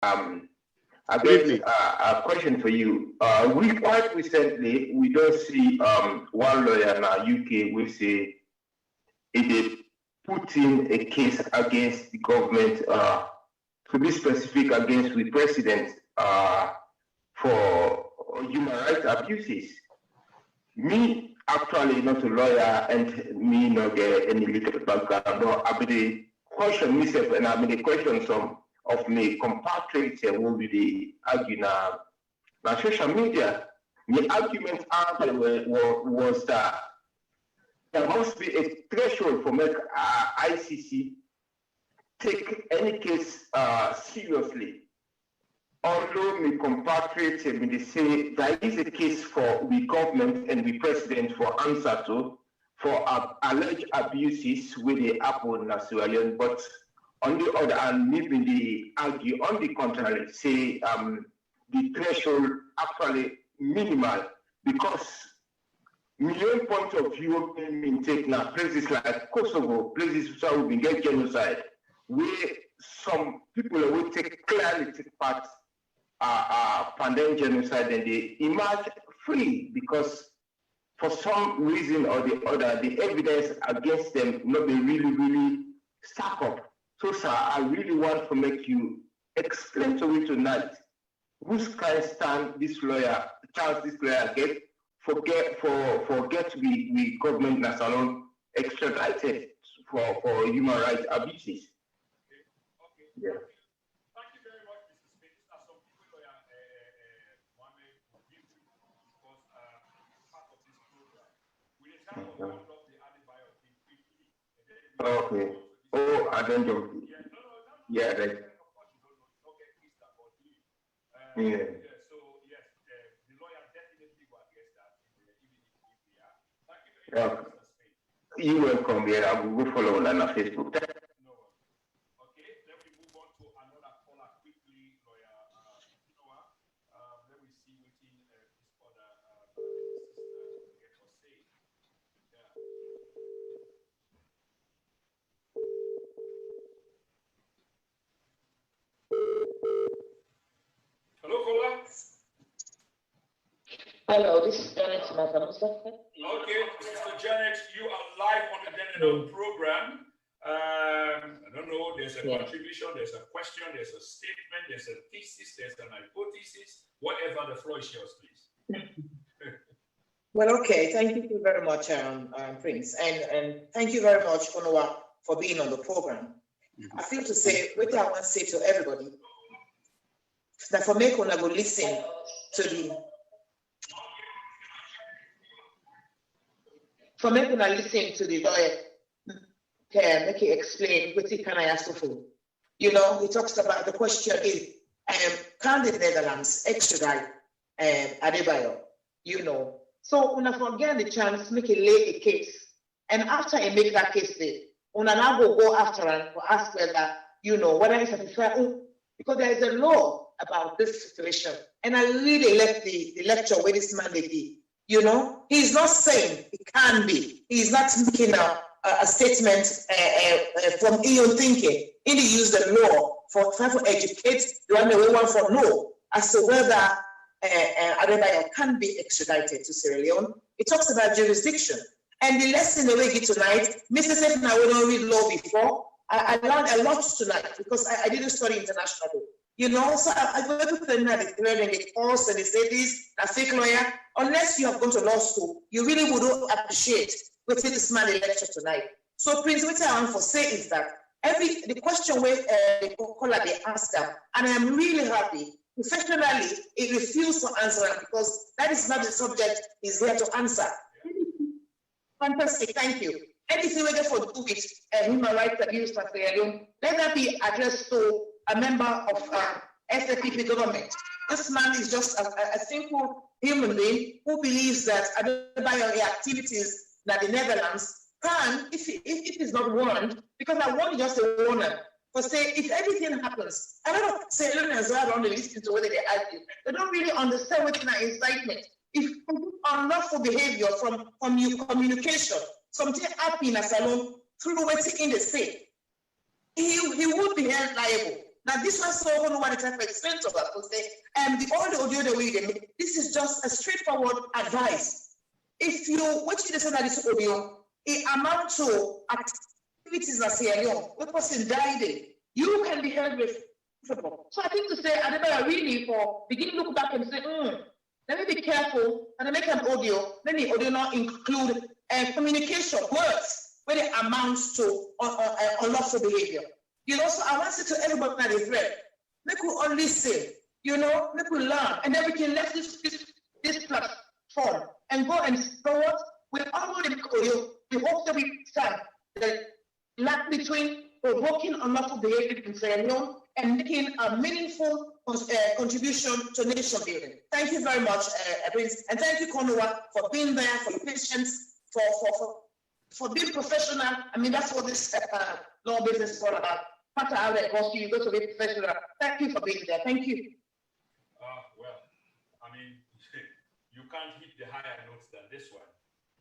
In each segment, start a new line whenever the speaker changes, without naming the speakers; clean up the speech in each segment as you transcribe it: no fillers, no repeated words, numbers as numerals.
I guess a question for you. We quite recently, we don't see one lawyer in our UK will say it put in a case against the government, to be specific, against the president for human rights abuses. Me, actually not a lawyer and me not get any legal background, but I be question myself and I the question some of my compatriots will be the argument na social media. The argument was that there must be a threshold for make ICC take any case seriously. Although my compatriots may say there is a case for the government and the president for answer to for alleged abuses with the happen in Sierra Leone, but on the other hand, maybe they argue on the contrary, say the threshold actually minimal because my own point of view being taken now places like Kosovo, places where we get genocide, where some people will take clearly take part pandemic genocide and they emerge free because for some reason or the other, the evidence against them not be really stack up. So, sir, I really want to make you explain to me tonight whose kind stand this lawyer, chance this lawyer get to be government national extradited for human rights abuses.
Okay.
Yeah.
Thank you very much, Mr. Smith. These are some people lawyer Mohamed Konuwah, because part of this program. We just have to round up the Adebayo thing quickly.
Okay. Oh, I don't know.
Yeah, no.
Yeah, right.
Of course, you don't know. Okay, Mr. Bodley.
Yeah.
So, yes, the lawyer definitely will address that, even if we are. Thank you very much, Mr. Smith.
You welcome here. I will go follow on Facebook.
No. Okay, let me move on to another caller quickly, lawyer Konuwah. Let me see what this other sister get to say. Yeah. Hello, caller.
Hello, this is Janet Matamusa.
Okay, Mr. Janet, you are live on the general program. I don't know, there's a contribution, there's a question, there's a statement, there's a thesis, there's an hypothesis, whatever, the floor is yours, please.
Well, okay, thank you very much, Prince, and thank you very much, Konuwah, for being on the program. I feel to say, what I want to say to everybody, that for me, Konuwah will listen to the lawyer, make it explain what he can ask for. You know, he talks about the question is, can the Netherlands extradite Adebayo? You know, so when I forget the chance, make it lay a case, and after I make that case, when I now go after and ask whether whether it's satisfied, because there is a law about this situation, and I really left the lecture where this man did. You know, he's not saying it can be. He's not making a statement from EU thinking. He used the law for trying to educate the one for know as to whether Adebayo can be extradited to Sierra Leone. It talks about jurisdiction. And the lesson that we get tonight, Mr. Stephen, I don't read law before. I learned a lot tonight because I didn't study international law. You know, so I go to the course and they say this, a fake lawyer. Unless you have gone to law school, you really would appreciate what this man lecture tonight. So, Prince, what I want to say is that the question where the caller they asked them, and I am really happy. Professionally, it refused to answer them because that is not the subject he's here to answer. Fantastic, thank you. Anything we get for do with human rights abuse for Sierra Leone, let that be addressed to a member of SFPP government. This man is just a simple human being who believes that Adebayo activities that the Netherlands can, if it's not warned, because I want just a warner. For say, if everything happens, a lot of Sierra Leoneans are only listening to whether they argue. They don't really understand what's an incitement. If unlawful behavior from your communication, something happened in a salon through what's in the state, he would be held liable. Now this one so don't know what the type of expense of that because the audio the way they make this is just a straightforward advice. If you watch the listen to this audio, it amounts to activities in Sierra Leone, what person died in, you can be held responsible. So I think to say Adebayo really for begin to look back and say, let me be careful and I make an audio, then the audio not include communication words where it amounts to unlawful behavior. You know, so I want to say to everybody that is read, make we only say, you know, make we learn, and then we can let this platform and go and forward with all the audio. We hope that we stand the lack between provoking unlawful behavior in Sierra Leone and making a meaningful contribution to nation building. Thank you very much, Prince, and thank you, Konuwah, for being there, for your patience, for being professional. I mean, that's what this law business is all about. Matter how that costs you, go to be professional. Thank you for being there. Thank you.
Well, I mean, you can't hit the higher notes than this one,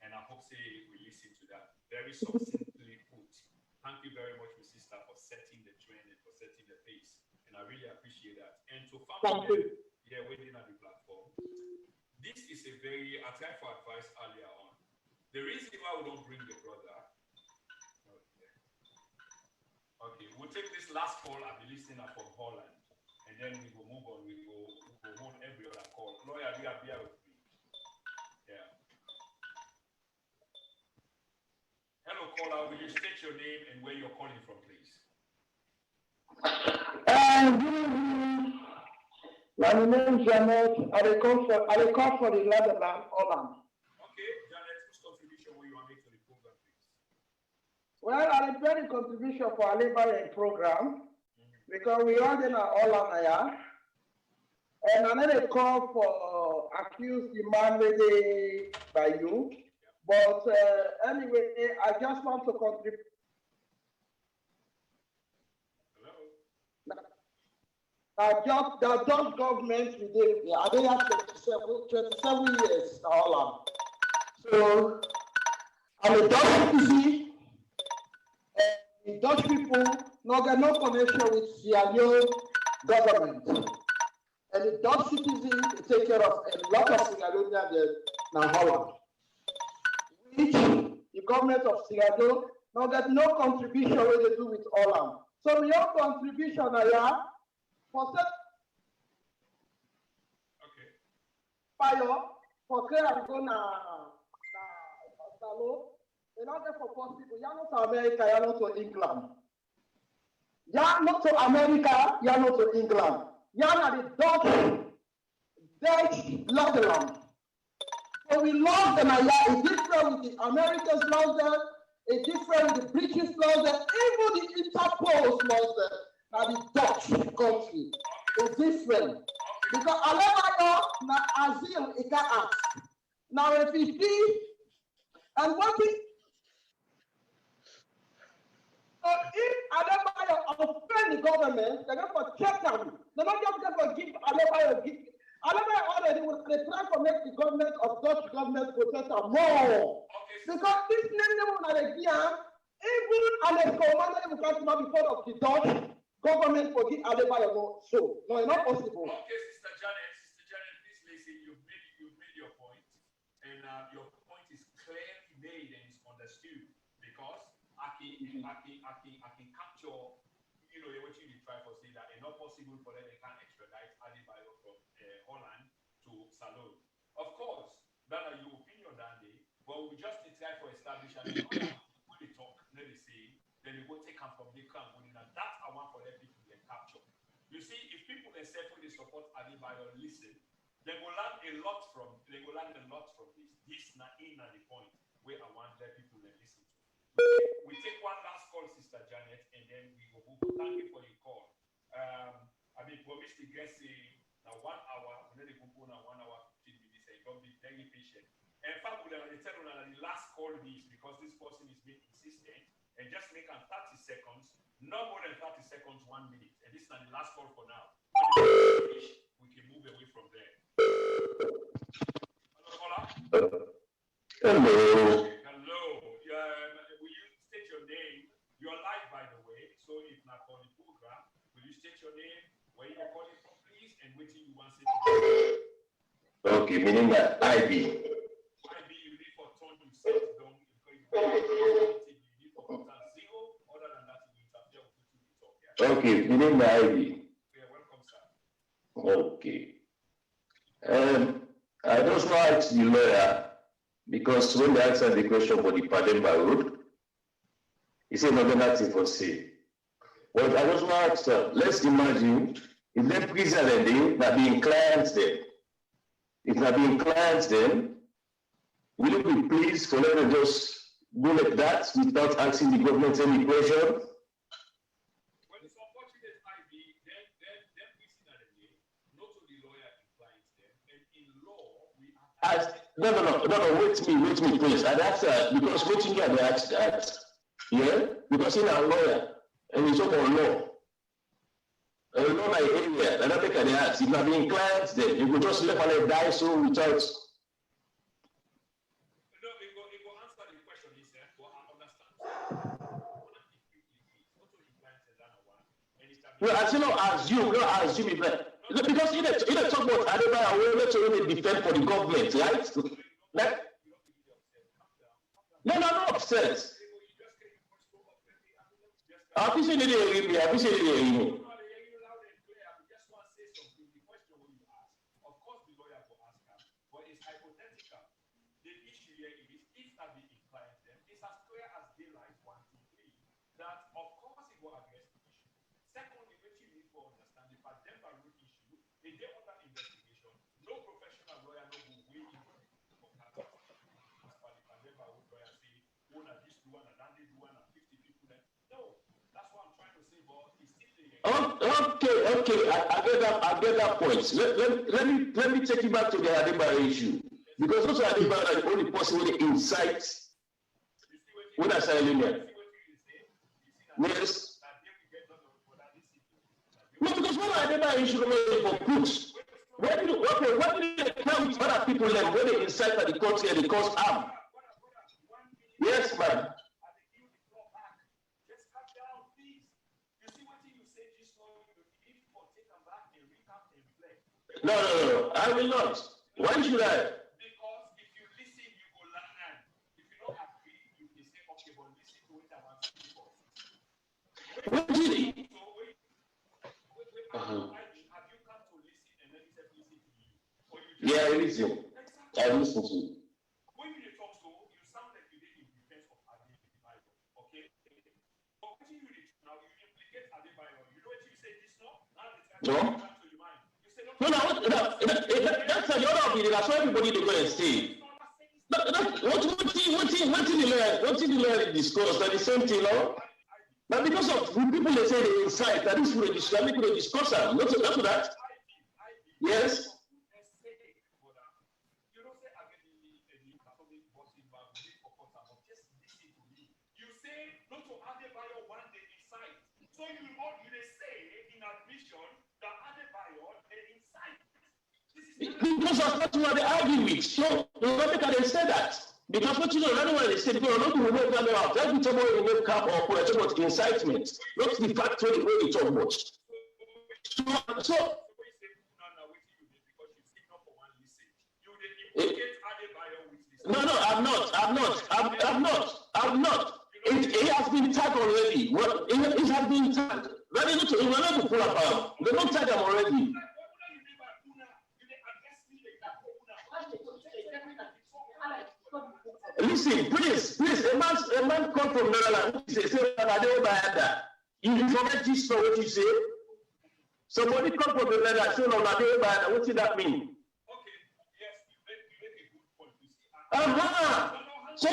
and I hope we listen to that. Very succinctly put. Thank you very much, Ms. Sister, for setting the trend and for setting the pace, and I really appreciate that. And to family here waiting at the platform, this is a very, I tried for advice earlier on. The reason why we don't bring the brother. Okay, we'll take this last call. I'll be listening from Holland, and then we will move on. We will hold every other call. Lawyer, you are here with me. Yeah. Hello, caller. Will you state your name and where you're calling from, please?
My name is Janet. I call for the Netherlands, Holland.
Okay, Janet, whose contribution will you make to the program, please?
Well, I made a contribution for Adebayor program because we all in Holland here. And I made a call for accused demanded by you. But anyway, I just want to contribute. The Dutch government, they have 27 years, Holland. So, I'm a Dutch citizen, and the Dutch people not got no connection with Sierra Leone government. And the Dutch citizen take care of a lot of Sierra Leoneans in Holland. Which the government of Sierra Leone not got no contribution what they do with Holland. So your contribution here for set fire for care and go na salo. They not there for poor people. You're not to America, you're not to England. You're not to America, you're not to England. You're not the Dutch Netherlands. So we love them here. It's different with the Americans love them. It's different with the British love them. Even the Interpol loves them. Now the Dutch country is different. Because Adebayo na asile it can ask. Now refugee and what is so if Adebayo offend the government, they're going to check them. They're not just going to give Adebayo gift. Adebayo already will try to make the government of Dutch government protect them more. Because this name again, even as commander will come to before of the Dutch government for give Adebayo more. So no, it's not possible.
Okay, Sister Janet, please listen. You've made your point, and your point is clearly made and is understood because I can capture, you know, what you try to say that it's not possible for them they can extradite Adebayo from Holland to Salon. Of course, that is your opinion that day, but we just try to establish an when they talk, let me say, then they go take them from the camp, and that's I want for them people to capture. You see, if people they say they support Adebayo, listen, they will learn a lot from this. This is not the point where I want their people to listen to. We take one last call, Sister Janet, and then we will move. Thank you for your call. I mean, promise to get now 1 hour, we need to go now 1 hour 15 minutes, and don't be very patient. In fact, we'll tell you that the last call is because this person is being insistent, and just make them 30 seconds, no more than 30 seconds, 1 minute. And this is not the last call for now. We can move away from there. Hello, caller.
Hello.
Hello. Will you state your name? You're live, by the way. So if not for the program, will you state your
Okay, meaning that IB.
IB, you need for turn you set down because you need for contact zero. Other than that, you interfere with what you talk. Yeah?
Okay, meaning the IB.
Yeah, welcome, sir.
Okay. I just want to ask the lawyer, because when they answered the question for the Pademba Road, he said nothing for sale. But I just want to ask, let's imagine if they present them, that being clients them. If not being clients them, will you be pleased for them to just go like that without asking the government any question?
Well, it's unfortunate, IB, then present them, not to the lawyer inclines them, and in law, we are...
No, wait me, please. And that's because waiting here, they asked that. Yeah? Because he's a lawyer, and he's up on law. And you know my area, and I think they ask, if not being clients, then you could just let one die so without.
No, it will answer the question, he said, well, I understand.
No, as you know, assume it, because in the talk about Adebayo, we let you defend for the government, right? Like, no, upset. I appreciate it. Okay, I get that point. Let me take you back to the Adebayo issue. Because also Adebayo are the only person with the insight with a Sierra. Yes. No, because when Adebayo issue for proof, what did they count other people like when they incite at the country and they cause harm? Yes, ma'am. No, I will not. Why should I?
Because if you listen, you will learn. If you don't agree, you will say, okay, but listen to what I want to do.
What did he?
Have you come to listen and then he said, listen to you?
Yeah, I listen. I listen to you.
When you talk so, you sound like you did in defense of Adebayo, okay? But when you read now, you implicate Adebayo. You know what you say this now? Now the time comes to your mind.
No, that's the other opinion. That's why everybody they go and stay. What the lawyer discussed, that the same thing, no? But because of people they say they incite, that is what they discuss them. Not for that. Yes.
You say not to Adebayo one day incite. So you say in admission that Adebayo incite.
Because that's what they argue with. So nobody can say that. Because what you know, anyway, they say people are not going to work that out. That's the way we cap or talk about incitement. Not the fact way we talk about. So no, I'm not. It has been tagged already. It has been tagged. That is not to pull up. They don't tag them already. Listen, please, a man come from Netherlands, he says, you forget this for what you say. Somebody come from the Netherlands, say, no, what does that mean?
Okay, yes, you make a good point.
So,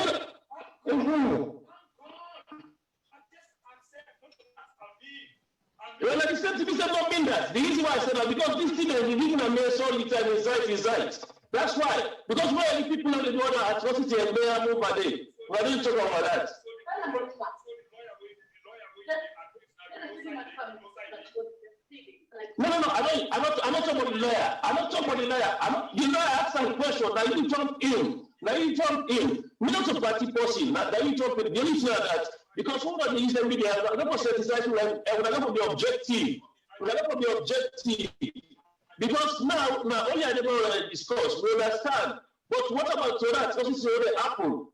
well, like I said to me, don't mean that. The reason why I said that, because this thing is giving a mere solid time inside. That's why. Because where the people know the order atrocity and they are move by day. We didn't talk about that. No, I'm not talking about the lawyer. The lawyer asked a question, now you jump in. We're not a party person. Now you jump in. The only thing that, because what they use the media, we're not going to be objective. Because now only Adebayo discuss, we understand. But what about that? What is the apple?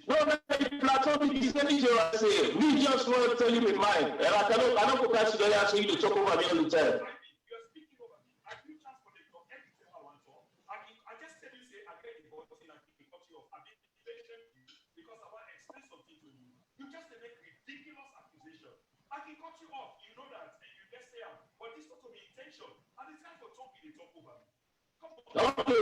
No, platform is very say. We just want to tell you in mind. And I cannot go past the answer you to talk over me all the time.
I can cut you off, you know that, and you just say, but this not to be intention. And it's time for talking, they talk over me. Come on.
Okay,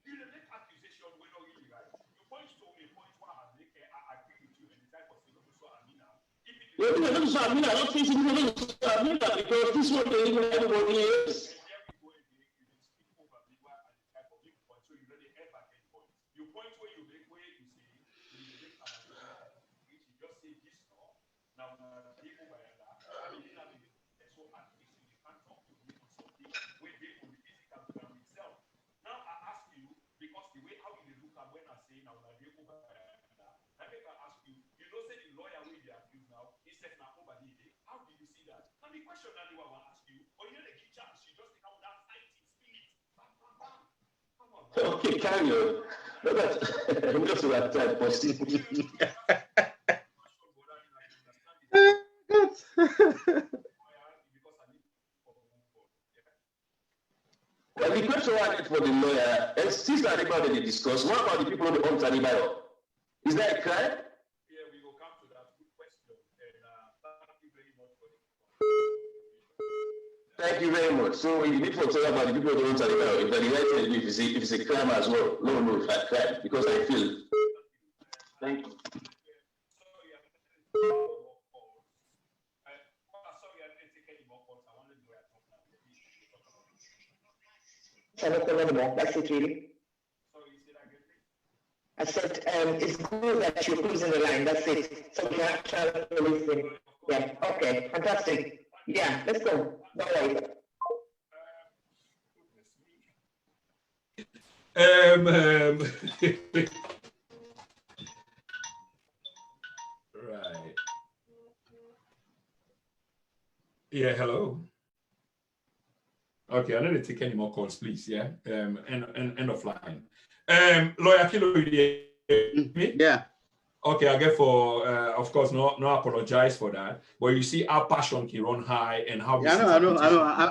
You make accusation when not really right. You point to me, point one, I agree with you, and the type of thing also Amina.
I don't think it's Amina because this one they even everybody is.
You point where you make where you say now, people by that, I mean, so you can't talk to me on something where they will be physical to them itself. Now, I ask you, because the way how you look at when I say now, that they over that, I think I ask you, you know, say the lawyer will be accused now, he said, now, over the day, how do you see that? And the question that I want to ask you, but you know, the chance, you just take out that fighting spirit.
Okay, carry on. No, that's just that type of thing. Well, the question I get for the lawyer is since Adebayo they discuss, what about the people who own Adebayo? Is that a crime?
Yeah, we will come to that. Good question. And thank you very much for the
Thank you very much. So you need to talk about the people who own Adebayo. If the right if it's a crime as well. No, it's a crime because I feel. Thank you.
That's it, really. I said, it's good that you're closing the line. That's it. So we have to listen. Yeah. Okay. Fantastic. Yeah. Let's go. Don't worry.
Right. Yeah. Hello. Okay, I don't need to take any more calls, please. Yeah. End of line. Lawyer Kilo, me?
Yeah.
Okay, I get for of course no apologize for that. But you see our passion can run high and how
Yeah, I know.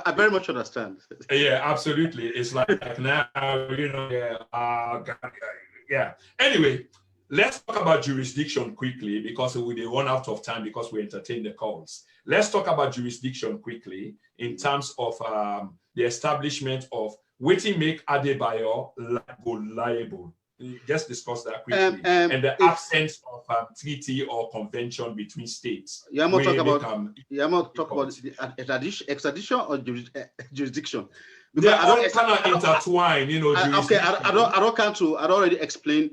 I very much understand.
Yeah, absolutely. It's like now, you know, yeah. Anyway, let's talk about jurisdiction quickly because we run out of time because we entertain the calls. Let's talk about jurisdiction quickly in terms of the establishment of waiting make Adebayo liable. Just discuss that quickly. And the absence of treaty or convention between states.
You are more talk about the extradition or jurisdiction.
Because I don't kind of intertwine, you know.
Okay, I don't already explain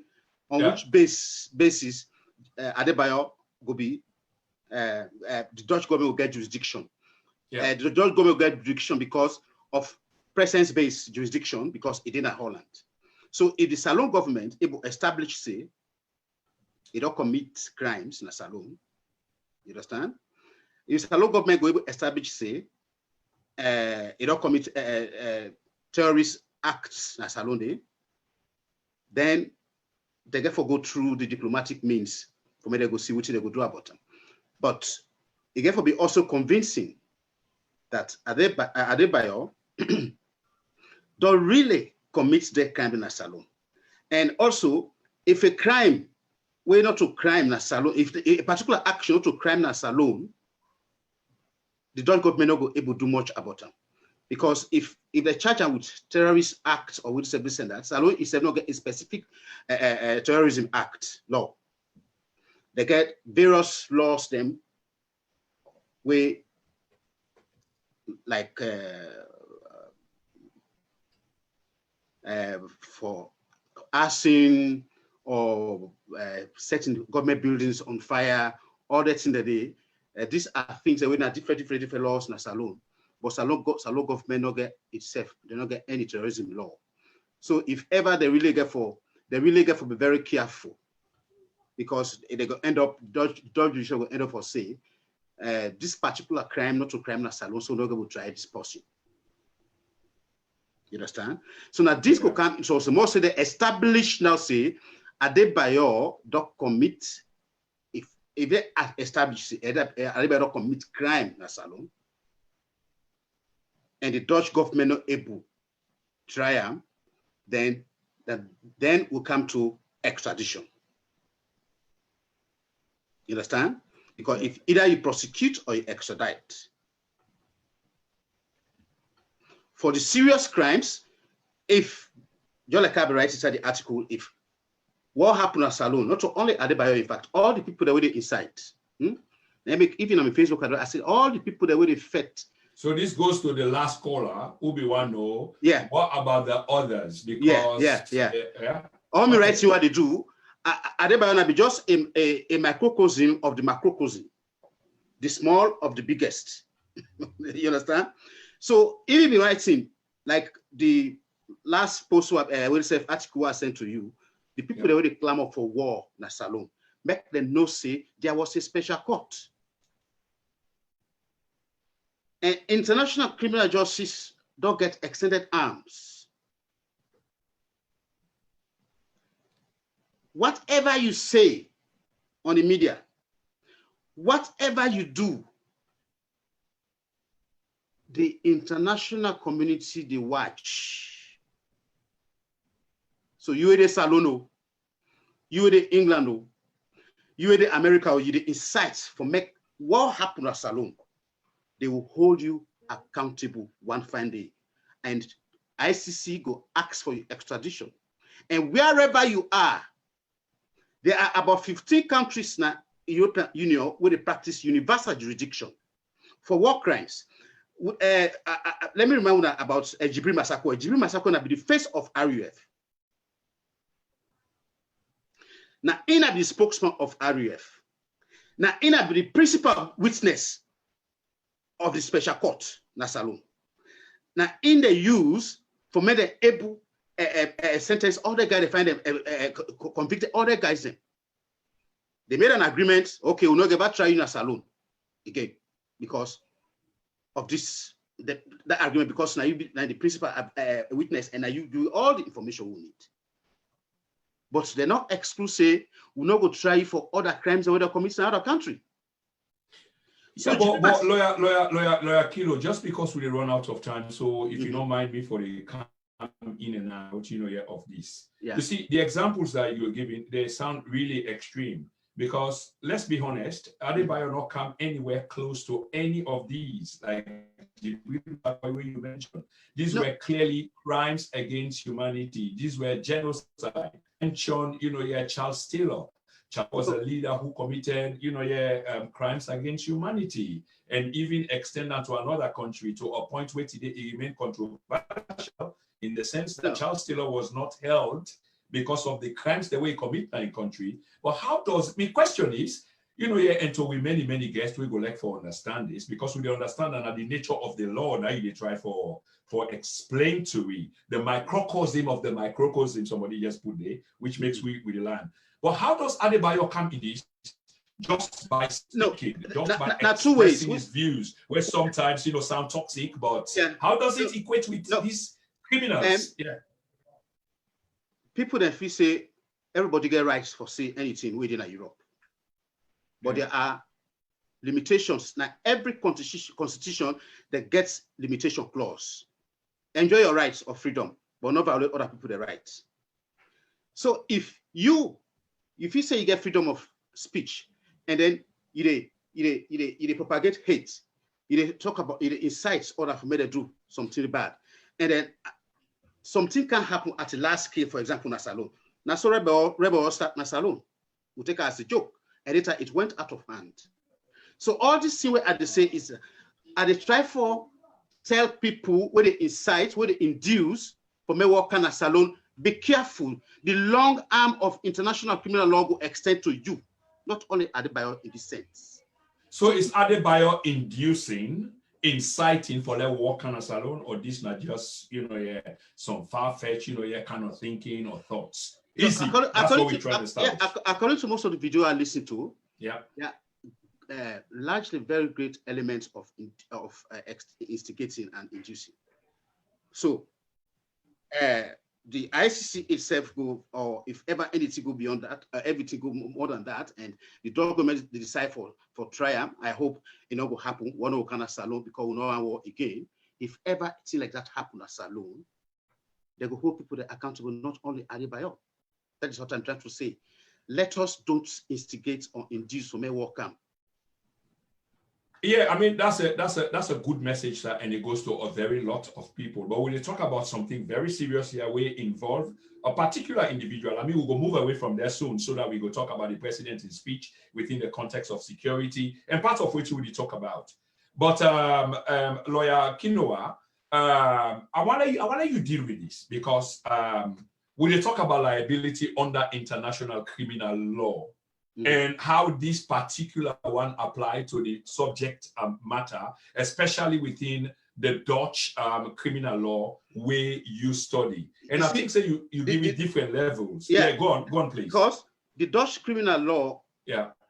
on which basis Adebayo will be the Dutch government will get jurisdiction.
Yeah.
The Dutch government will get jurisdiction because of presence-based jurisdiction because it in Holland. So if the Salon government able establish, say, it don't commit crimes in a Salon, you understand? If the Salon government go able establish, say, it don't commit terrorist acts in a Salon, then they therefore go through the diplomatic means for me to go see what they go do about them. But it therefore be also convincing that Adebayo don't really commit the crime in a Salon. And also, if a crime were not to crime in a Salon, if a particular action not to crime in a Salon, the Dutch government not go able to do much about them. Because if they charge them with terrorist acts or with service and that, Salon is not get a specific terrorism act law. They get various laws them where like for arson or setting government buildings on fire, all that in the day. These are things that we have different laws in a Salon. But Salon government not get itself, they not get any terrorism law. So if ever they really get for be very careful because they go end up, Dutch judicial will end up for say, this particular crime, not to criminal salon, so not going to try this person. You understand? So now this could come, so more say they establish now say, Adebayor don't commit, if they establish Adebayor don't commit crime in a salon, and the Dutch government not able to try him, then we'll come to extradition. You understand? Because if either you prosecute or you extradite. For the serious crimes, if John Lekabe writes inside the article, if what happened at Salon, not only Adebayo, in fact, all the people that were inside. Even on my Facebook, I said all the people that were affected.
So this goes to the last caller, Ubiwano.
Yeah.
What about the others? Because
yeah. All me writes what they do. Adebayo will be just a microcosm of the macrocosm, the small of the biggest. You understand? So if you writing like the last post article I sent to you, the people that already clamor for war in Salon, make them know say there was a special court. And international criminal justice don't get extended arms. Whatever you say on the media, whatever you do, the international community, they watch. So you are the Salono, you are the England, you are the America, or you the insights for make what happened at Salon. They will hold you accountable one fine day. And ICC go ask for your extradition. And wherever you are, there are about 15 countries now in European Union where they practice universal jurisdiction for war crimes. Let me remind you about Jibril Masako. Jibril Masako will be the face of RUF. Now, in the spokesman of RUF. Now, in the principal witness of the special court, Salon. Now, in the use for me the able sentence other guys, they find them convicted other guys. Them. They made an agreement. Okay, we'll not get back try you in Salon again because of this that argument. Because now you be the principal witness, and now you do all the information we need. But they're not exclusive. We'll not go try for other crimes or other committed in another country. So
but lawyer Kilo, just because we run out of time, so if you don't mind me for the come in and out, of this. Yeah. You see, the examples that you're giving, they sound really extreme because let's be honest, Adebayo not come anywhere close to any of these. Like the way you mentioned, these were clearly crimes against humanity. These were genocide. Mentioned, Charles Taylor. Charles was a leader who committed, crimes against humanity, and even extend that to another country to a point where today it remained controversial in the sense that Charles Taylor was not held because of the crimes that we commit in the country. But how does, my question is, and so we many guests, we go like for understand this because we understand that the nature of the law, now you try for explain to we the microcosm of the microcosm, somebody just put there, which makes we the land. But how does Adebayo come in this? Just by speaking, by expressing his views, where sometimes sound toxic, but how does it equate with these criminals?
People that feel say everybody get rights for say anything within Europe, but there are limitations. Now every constitution that gets limitation clause. Enjoy your rights of freedom, but not violate other people's rights. So if you say you get freedom of speech, and then you propagate hate, you talk about it incites others for me to do something bad, and then something can happen at a large scale. For example, Salon. Now, so rebel start Salon. We take it as a joke, and later it went out of hand. So all this thing at the say is, at the try for tell people where they incite, where they induce for me work in a Salon. Be careful. The long arm of international criminal law will extend to you, not only Adebayo in this sense.
So is Adebayo inducing, inciting for their work in a Salon, or this not just some far-fetched kind of thinking or thoughts? Easy. That's what we try to establish.
Yeah, according to most of the video I listened to, largely very great elements of instigating and inducing. So the ICC itself go, or if ever anything go beyond that, everything go more than that, and the document they decide for triumph, I hope it not will happen. One will kind of Salone because we know our war again. If ever thing like that happen at Salone, they will hold people that are accountable, not only Adebayo. That is what I'm trying to say. Let us don't instigate or induce for may war come.
Yeah, I mean that's a good message, sir, and it goes to a very lot of people. But when you talk about something very serious here, we involve a particular individual. I mean, we'll go move away from there soon, so that we go talk about the president's speech within the context of security, and part of which we will talk about. But Lawyer Konuwah, I want you deal with this because when you talk about liability under international criminal law. And how this particular one apply to the subject matter, especially within the Dutch criminal law where you study. And I think so you give it different levels. Yeah, go on, please.
Because the Dutch criminal law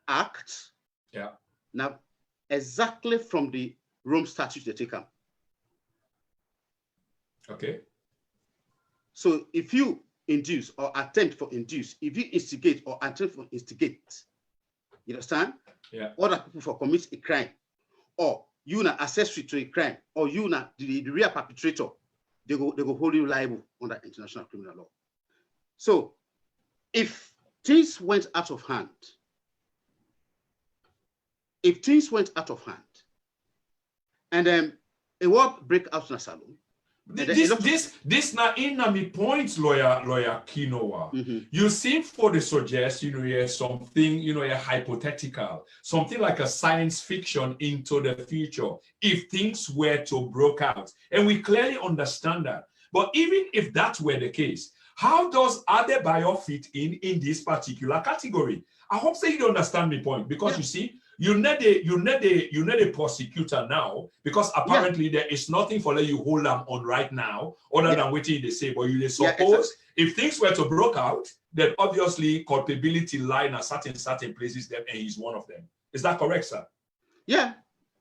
act, now exactly from the Rome Statute they take up.
Okay.
So if you induce or attempt for induce, if you instigate or attempt for instigate, you understand?
Yeah.
Other people for commit a crime, or you na accessory to a crime, or you na the real perpetrator, they go hold you liable under international criminal law. So if things went out of hand, and then a war break out in a salon.
This now in my points, lawyer Konuwah. You seem for the suggest, something, a hypothetical, something like a science fiction into the future, if things were to break out. And we clearly understand that. But even if that were the case, how does Adebayo fit in this particular category? I hope that you understand my point, because you see, you need a prosecutor now, because apparently there is nothing for you hold them on right now, other than waiting they say. But you suppose if things were to break out, then obviously culpability lie in certain places there, and he's one of them. Is that correct, sir?
Yeah,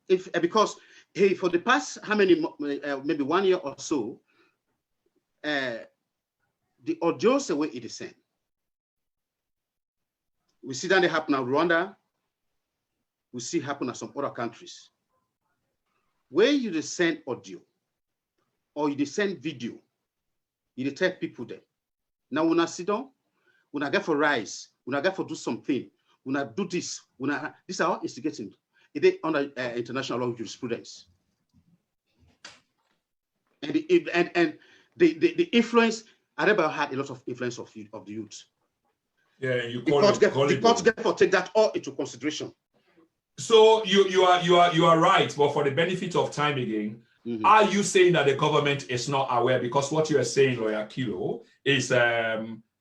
because for the past how many maybe 1 year or so, the audios the way it is sent. We see that they happen in Rwanda. We see happen in some other countries. Where you just send audio or you just send video, you tell people there. Now when I sit down, when I get for rise, when I get for do something, when I do this, these are all instigating. It is under international law jurisprudence. And the influence, Adebayo had a lot of influence of the youth.
Yeah, you
the courts get for take that all into consideration.
So you are right, but for the benefit of time again, are you saying that the government is not aware? Because what you are saying, Lawyer Konuwah, is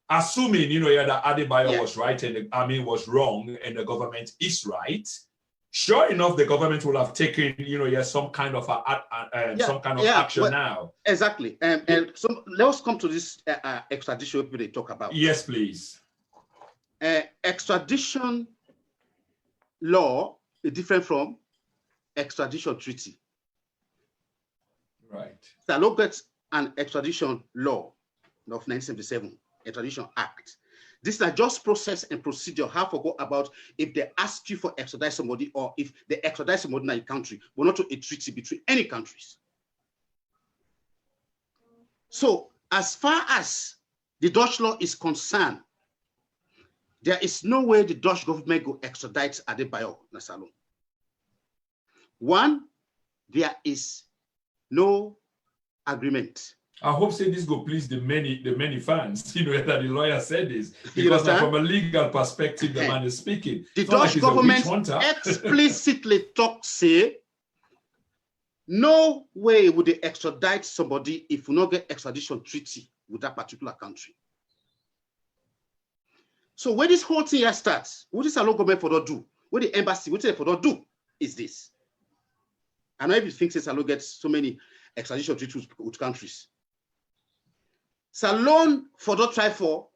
assuming that Adebayo was right and the army was wrong, and the government is right. Sure enough, the government will have taken some kind of action now.
Exactly, and so let's come to this extradition they talk about.
Yes, please.
Extradition law is different from extradition treaty.
Right.
So look at an extradition law of 1977, Extradition Act. These are just process and procedure. How to go about if they ask you for extradite somebody, or if they extradite somebody in a country, but not to a treaty between any countries. So as far as the Dutch law is concerned, there is no way the Dutch government will extradite Adebayo Nasalon. One, there is no agreement.
I hope say this go please the many fans. That the lawyer said this, because from a legal perspective, the man is speaking.
The Dutch government explicitly say no way would they extradite somebody if we not get extradition treaty with that particular country. So where this whole thing here starts, what is our government for not do? What the embassy, what they for not do is this. I know if you think Salon gets so many extradition treaties with countries. Salon for not try for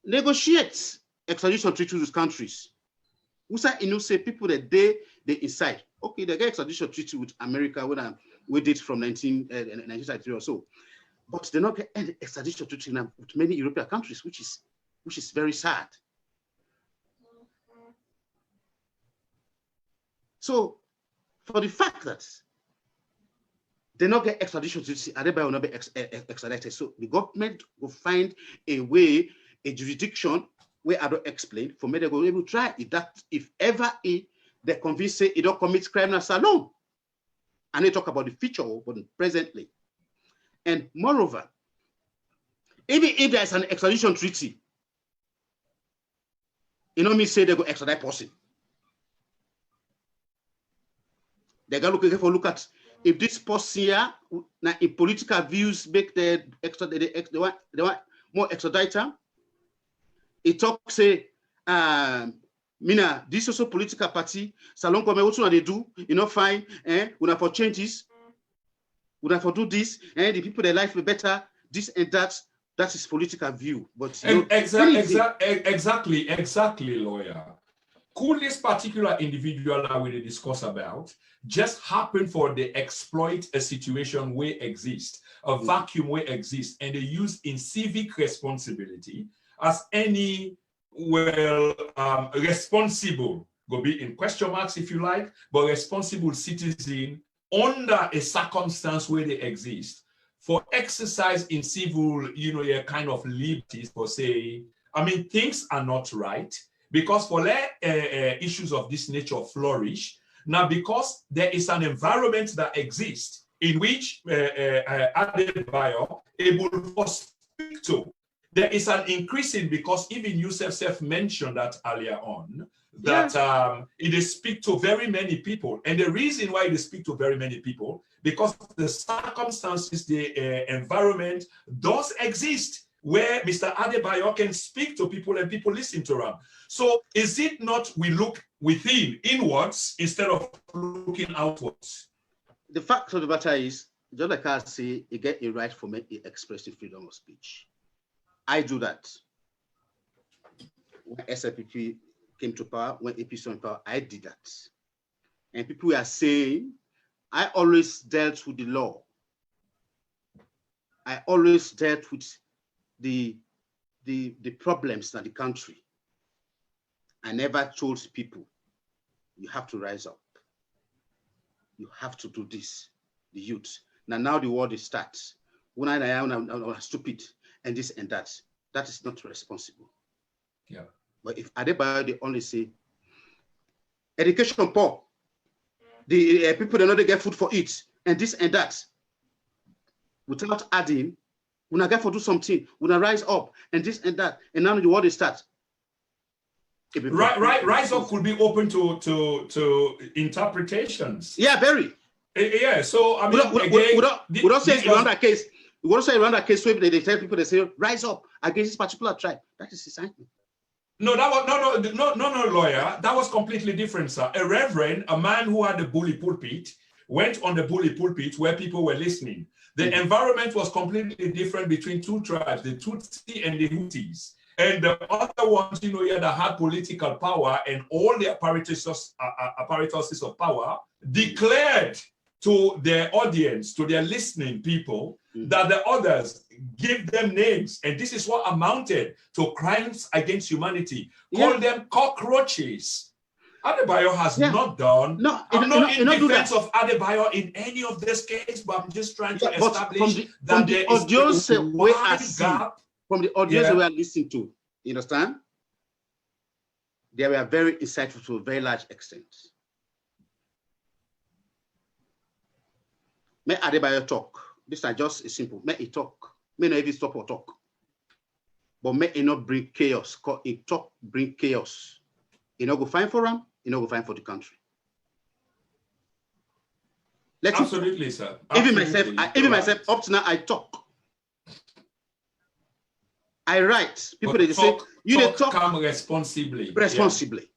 negotiate extradition treaties with countries. We say people that they inside. Okay, they get extradition treaty with America when we did from 1993 or so, but they not get any extradition treaty with many European countries, which is very sad. So, for the fact that they not get extradition treaty, Adebayo will not be extradited. So the government will find a way, a jurisdiction where I don't explain for me they go able to try if ever they convince say it don't commit crime as alone. And they talk about the future, but presently. And moreover, even if there's an extradition treaty, you know me say they go extradite person. They got look at if this person here now in political views make they want more extraditor. It talk say Mina, this also political party, Salon come what they do, you know, fine, we have for changes, we have for do this, and the people their life be better, this and that is political view. But
exactly, lawyer. Could this particular individual that we discuss about just happen for they exploit a situation where exist, a vacuum where exist, and they use in civic responsibility as any responsible, go be in question marks if you like, but responsible citizen under a circumstance where they exist for exercise in civil, a kind of liberties for say, I mean, things are not right because for let issues of this nature flourish, now because there is an environment that exists in which Adebayo able to speak to. There is an increasing because even you self mentioned that earlier on, that it is speak to very many people. And the reason why it is speak to very many people, because the circumstances, the environment does exist where Mr. Adebayo can speak to people and people listen to him. So is it not we look within, inwards, instead of looking outwards?
The fact of the matter is, just like I say, you get a right for me to express the freedom of speech. I do that. When SLPP came to power, when APC came to power, I did that. And people are saying, I always dealt with the law. I always dealt with the problems in the country. I never told people, you have to rise up. You have to do this, the youth. Now the world is starts. When I am stupid, and this and that is not responsible.
Yeah. But
if Adebayo, they only say, education poor, the people they know they get food for it, and this and that, without adding, when I get for do something, when I rise up, and this and that, and now the world is start.
Rise up could be open to interpretations.
Yeah, very.
Yeah, so I mean,
we don't say around that case. We want to say around that case where they tell people, they say, rise up against this particular tribe. That is incitement.
No, that was no, lawyer. That was completely different, sir. A reverend, a man who had the bully pulpit, went on the bully pulpit where people were listening. The environment was completely different between two tribes, the Tutsi and the Hutus. And the other ones, that had political power and all the apparatuses of power declared to their audience, to their listening people, that the others give them names. And this is what amounted to crimes against humanity. Call them cockroaches. Adebayo has not done. No, I'm not in defense of Adebayo in any of this case, but I'm just trying to establish that there is a wide gap.
From the audience we are listening to, you understand? They were very insightful to a very large extent. May Adebayo talk. This is just simple. May he talk. May not even stop or talk. But may he not bring chaos. Because he talk bring chaos. He not go find for him. He not go find for the country.
Absolutely, sir.
Even myself, up to now, I talk. I write. People they say you they talk
responsibly.
Responsibly.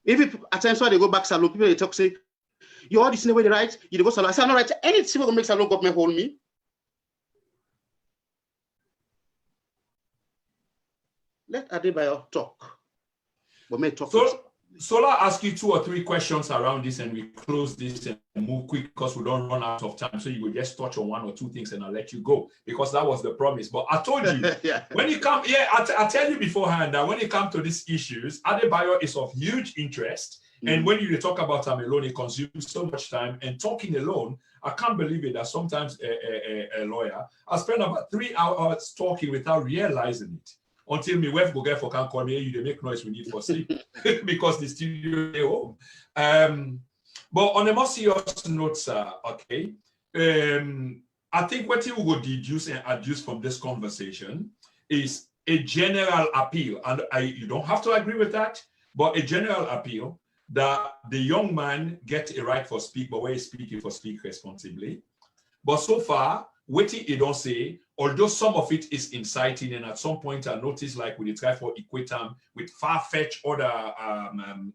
Yeah. If at times when they go back salon, people they talk say, you all this in the way they write, you go salon. I say I'm not writing anything will make salon government hold me. let Adebayo talk. But may talk.
So I'll ask you 2 or 3 questions around this, and we close this and move quick because we don't run out of time. So you will just touch on 1 or 2 things and I'll let you go, because that was the promise. But I told you,
yeah.
when you come, I tell you beforehand that when it comes to these issues, Adebayo is of huge interest. And when you talk about time alone, it consumes so much time. And talking alone, I can't believe it that sometimes a lawyer, I spend about 3 hours talking without realizing it. Until me wife go get for can call me, you they make noise we need for sleep because the studio is home. But on a more serious note, sir, okay, I think what you will deduce and adduce from this conversation is a general appeal, and you don't have to agree with that, but a general appeal that the young man get a right for speak, but when he speak responsibly. But so far, what he don't say, although some of it is inciting, and at some point I noticed, like we try for equate them with far-fetched other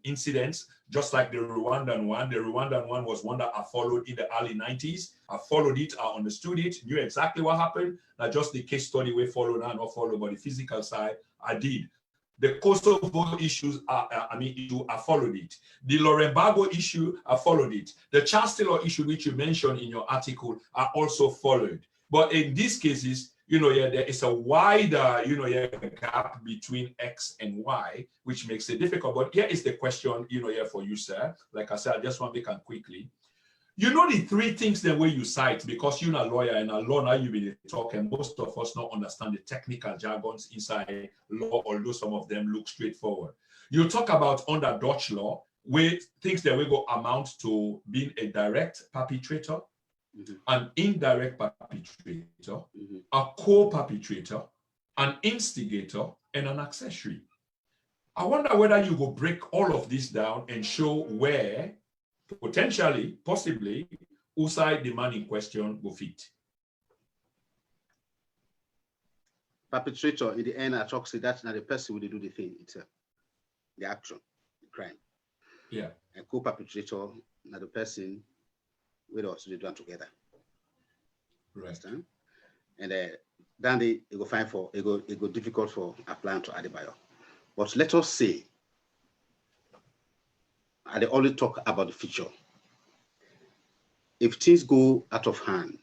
incidents, just like the Rwandan one. The Rwandan one was one that I followed in the early 90s. I followed it, I understood it, knew exactly what happened. Not just the case study we followed and not followed, but the physical side, I did. The Kosovo issues, I followed it. The Laurent Gbagbo issue, I followed it. The Charles Taylor issue, which you mentioned in your article, I also followed. But in these cases, there is a wider, gap between X and Y, which makes it difficult. But here is the question, for you, sir. Like I said, I just want to make it quickly. You know the 3 things the way you cite, because you're a lawyer and a lawyer, you've been talking, most of us don't understand the technical jargons inside law, although some of them look straightforward. You talk about under Dutch law, where things that will go amount to being a direct perpetrator, an indirect perpetrator, a co-perpetrator, an instigator, and an accessory. I wonder whether you will break all of this down and show where potentially, possibly, outside the man in question will fit.
Perpetrator, in the end, I talk say that's not the person who they do the thing itself, the action, the crime.
Yeah.
And co-perpetrator, not the person with us, they do it together.
Right.
And then it go fine for it go difficult for applying to Adebayo. But let us say, I only talk about the future. If things go out of hand,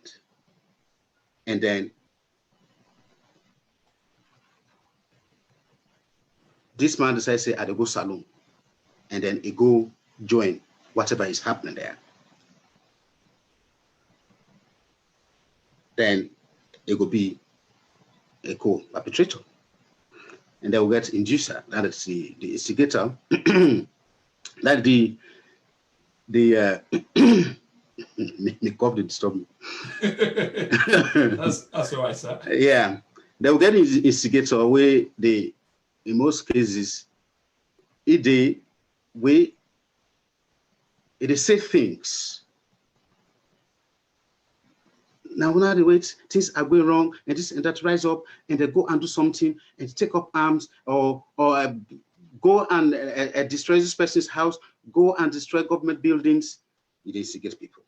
and then this man decides to say, I go salon, and then he go join whatever is happening there, then it will be a co-perpetrator. And they will get inducer, that is the instigator, that the me cough did stop me.
that's all right, sir.
Yeah, they will get instigator where they, in most cases, they say things. Now, when they wait, things are going wrong, and this and that rise up, and they go and do something and take up arms, or go and destroy this person's house, go and destroy government buildings. They instigate people.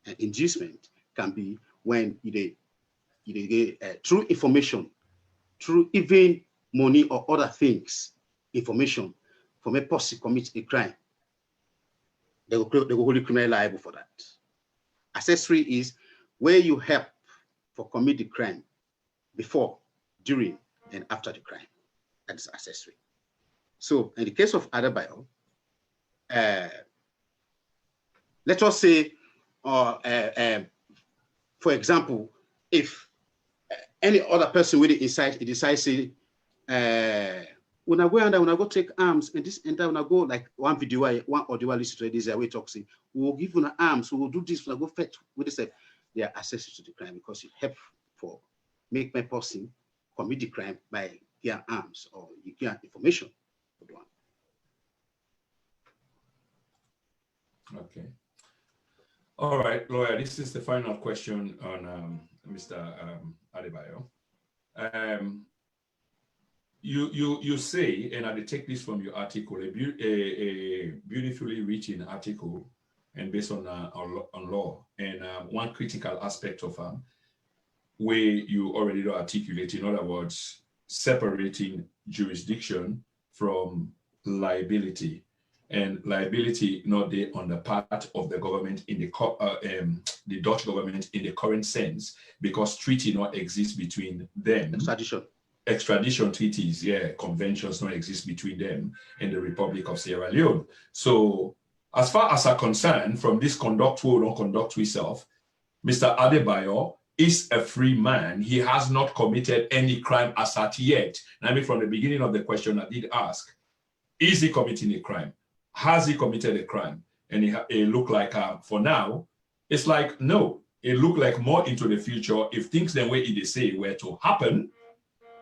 And inducement can be when they get through information, through even money or other things, information from a person commit a crime. They will hold the criminal liable for that. Accessory is where you help for commit the crime before, during, and after the crime. That is accessory. So in the case of Adebayo, let us say, for example, if any other person with the insight decides to when I go and when I go take arms and this and that, when I go like one video, one audio listen to this way talking, we will give you arms, we will do this, when I go fetch with this, they are accessory to the crime because it help for make my person commit the crime by their arms or you get information for the one.
Okay. All right, lawyer, this is the final question on Mr. Adebayo. You say, and I take this from your article, a beautifully written article, and based on law, and one critical aspect of where you already articulate, in other words, separating jurisdiction from liability, and liability not there on the part of the government in the Dutch government in the current sense, because treaty not exist between them. Extradition treaties, conventions don't exist between them and the Republic of Sierra Leone. So as far as I'm concerned, from this conduct or non conduct itself, Mr. Adebayo is a free man. He has not committed any crime as at yet. And I mean, from the beginning of the question I did ask, is he committing a crime? Has he committed a crime? And it looked like, for now, it's like, no. It looked like more into the future. If things the way they say were to happen,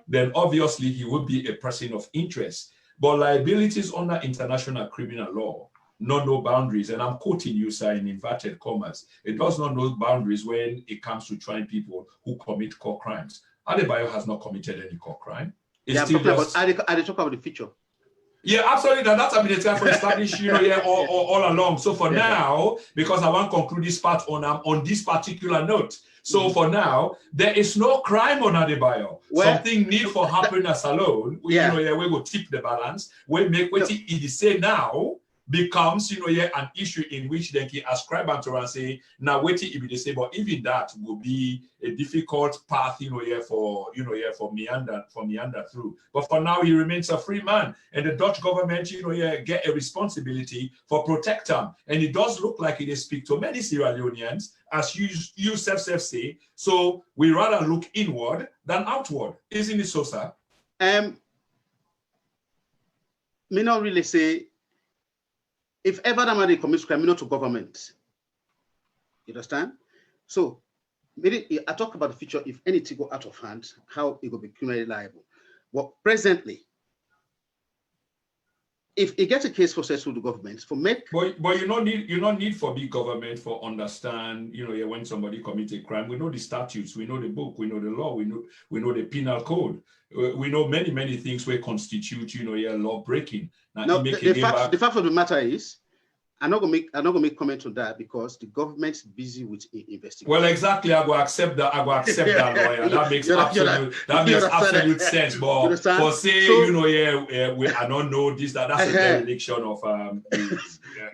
then obviously he would be a person of interest. But liabilities under international criminal law know no boundaries. And I'm quoting you, sir, in inverted commas. It does not know boundaries when it comes to trying people who commit core crimes. Adebayo has not committed any core crime.
I'm talking about the future.
Yeah, absolutely. That's been the time for established, all along. So for now, because I want to conclude this part on this particular note. So for now, there is no crime on Adebayo. Something need for happiness alone. We will tip the balance. We make what it is say now becomes, an issue in which they can ascribe and say, now wait till it be say, but even that will be a difficult path, for meander through. But for now, he remains a free man, and the Dutch government, get a responsibility for protect him. And it does look like it speak to many Sierra Leoneans, as you self say. So we rather look inward than outward, isn't it so, sir?
Me not really say. If ever the man commits criminal to government, you understand? So, maybe I talk about the future if anything go out of hand, how it will be criminally liable. But presently, if it gets a case processed through the government for make,
but you don't need for big government for understand. When somebody commits a crime, we know the statutes, we know the book, we know the law, we know the penal code. We know many things where constitute, law breaking.
Now, the fact of the matter is, I'm not gonna make comment on that because the government's busy with investigation.
Well, exactly. I will accept that. Lawyer. That makes absolute sense. But for say, I don't know this. That's a dereliction of.
You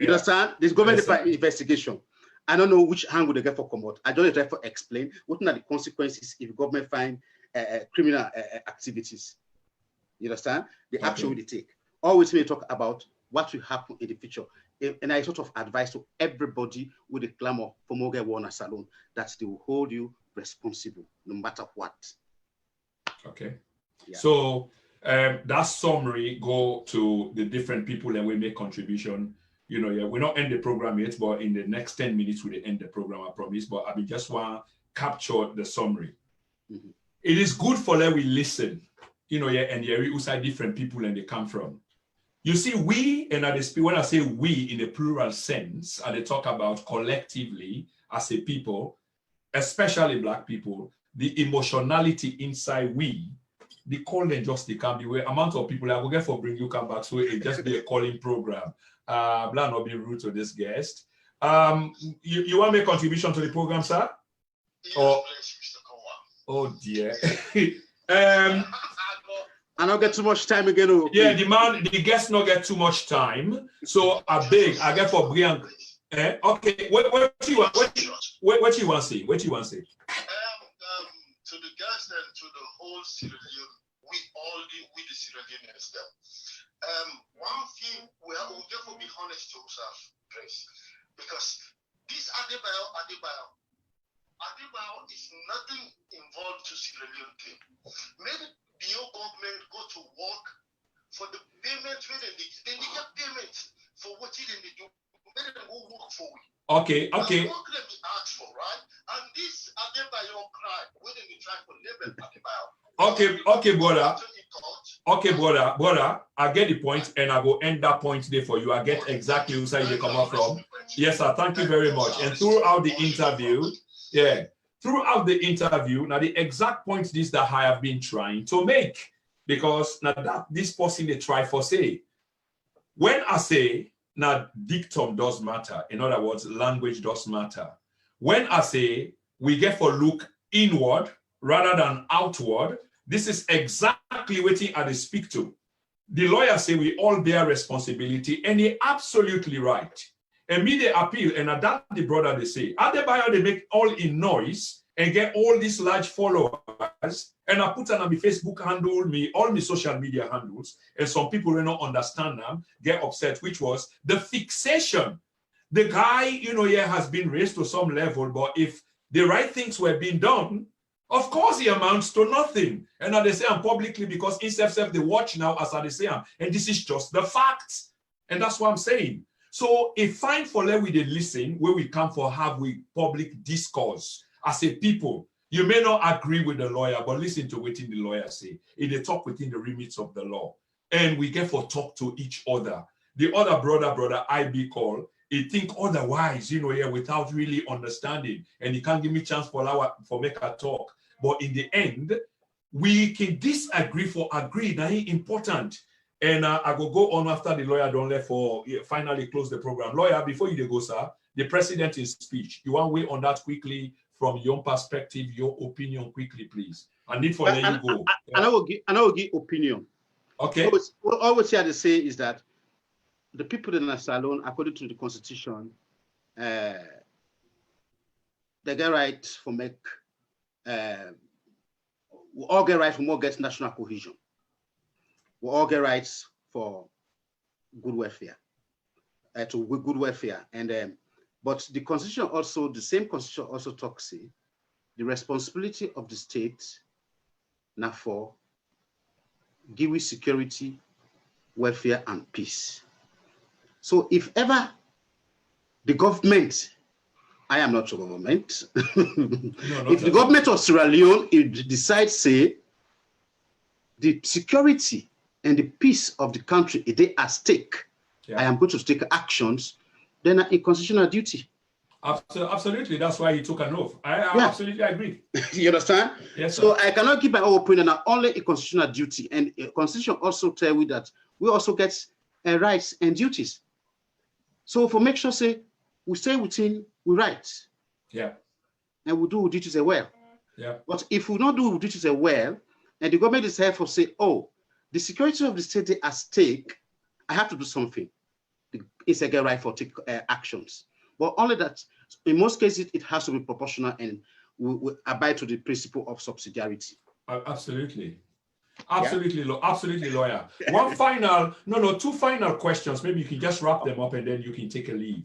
understand? This government investigation. I don't know which angle they get for commot. I don't try to explain what are the consequences if government find criminal activities. You understand? The action will take. Always we talk about what will happen in the future. And I sort of advise to everybody with a clamor for Moge Warner Salon that they will hold you responsible no matter what.
Okay. Yeah. So that summary go to the different people and we make contribution. We're not end the program yet, but in the next 10 minutes we will end the program, I promise. But I just want to capture the summary. Mm-hmm. It is good for that we listen, and who say different people and they come from. You see, we, and when I say we in a plural sense, and they talk about collectively as a people, especially Black people, the emotionality inside we, the calling just they can be where amount of people I will get for bring you come back, so it just be a calling program. Blah not be rude to this guest. You want to make contribution to the program, sir? Yes, please, Mr. Konuwah. Oh dear.
I don't get too much time again.
Yeah, the guests not get too much time. So I get for Brian. Okay, what you want? What you want to say? What you want to say?
To the guests and to the whole Sierra Leone, we the Sierra Leoneans them. One thing we just to be honest to ourselves, Prince, because this Adebayo is nothing involved to Sierra Leone thing. Maybe the old government go to work for the payment when they get payments for what they do. Let them go work for we.
Okay.
Now, what can be asked for, right? And this Adebayo crime, when they try for label Adebayo.
Okay, brother. I get the point, and I will end that point there for you. I get exactly where you come up from. Yes, sir. Thank you very much. And throughout the interview, now the exact point this that I have been trying to make, because now that this person they try for say, when I say now dictum does matter, in other words, language does matter. When I say we get for look inward rather than outward, This is exactly what I speak to. The lawyer say we all bear responsibility, and he absolutely right. And me they appeal, and that the brother they say, Adebayo they make all in noise and get all these large followers, and I put on my Facebook handle, all my social media handles, and some people who don't understand them get upset, which was the fixation. The guy, here has been raised to some level, but if the right things were being done, of course he amounts to nothing. And they say I'm publicly because instead they watch now as they say, and this is just the facts. And that's what I'm saying. So a fine for let we listen where we come for have we public discourse as a people. You may not agree with the lawyer, but listen to what the lawyer say. If they talk within the limits of the law. And we get for talk to each other. The other brother IB call, he think otherwise, here without really understanding. And he can't give me chance for make a talk. But in the end, we can disagree for agree. Now important. And I will go on after the lawyer don't let for finally close the program. Lawyer, before you go, sir, the president in speech. You want to weigh on that quickly from your perspective, your opinion quickly, please. I need for let you go.
I will give opinion.
Okay.
All what you have to say is that the people in the salon, according to the constitution, they get right for make we all get right for more get national cohesion. We all get rights for good welfare, good welfare. And but the constitution also, the same constitution also talks the responsibility of the state now for giving security, welfare, and peace. So if ever the government, I am not the government, if the government of Sierra Leone decides, say, the security and the peace of the country is at stake, I am going to take actions, then a constitutional duty.
Absolutely, that's why he took an oath. I absolutely agree.
You understand?
Yes, sir.
So I cannot give my own opinion on only a constitutional duty, and a constitution also tell you that we also get rights and duties. So for make sure, say, we stay within we rights.
Yeah.
And we do duties as well.
Yeah.
But if we don't do duties as well, and the government is here for say, oh, the security of the state is at stake, I have to do something. It's a right for take actions. But only that, in most cases, it has to be proportional and we abide to the principle of subsidiarity.
Absolutely. Absolutely, absolutely, lawyer. Two final questions. Maybe you can just wrap them up and then you can take a leave.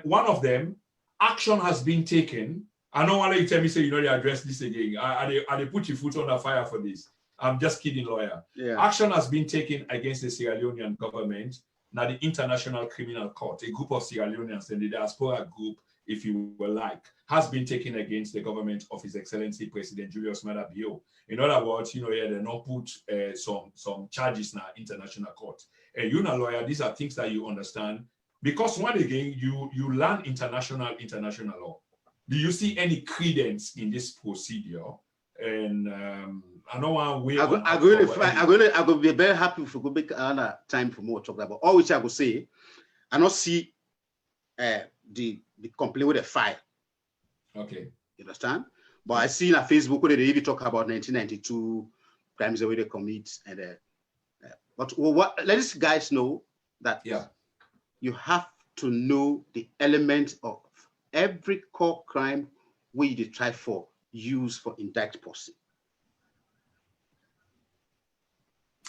One of them, action has been taken. I don't want you tell me, say, they address this again. They put your foot on the fire for this. I'm just kidding, lawyer.
Yeah.
Action has been taken against the Sierra Leonean government. Now, the International Criminal Court, a group of Sierra Leoneans and the diaspora group, if you will like, has been taken against the government of His Excellency President Julius Maada Bio. In other words, they not put some charges in our international court. And lawyer, these are things that you understand. Because one again, you learn international law. Do you see any credence in this procedure? And I know one way.
I will be very happy if we could make another time for more talk about. All which I will say, I not see the complaint with the file.
Okay.
You understand? But I see on Facebook where they even talk about 1992 crimes that they commit, and but let these guys know that you have to know the element of every core crime we they try for use for indict person.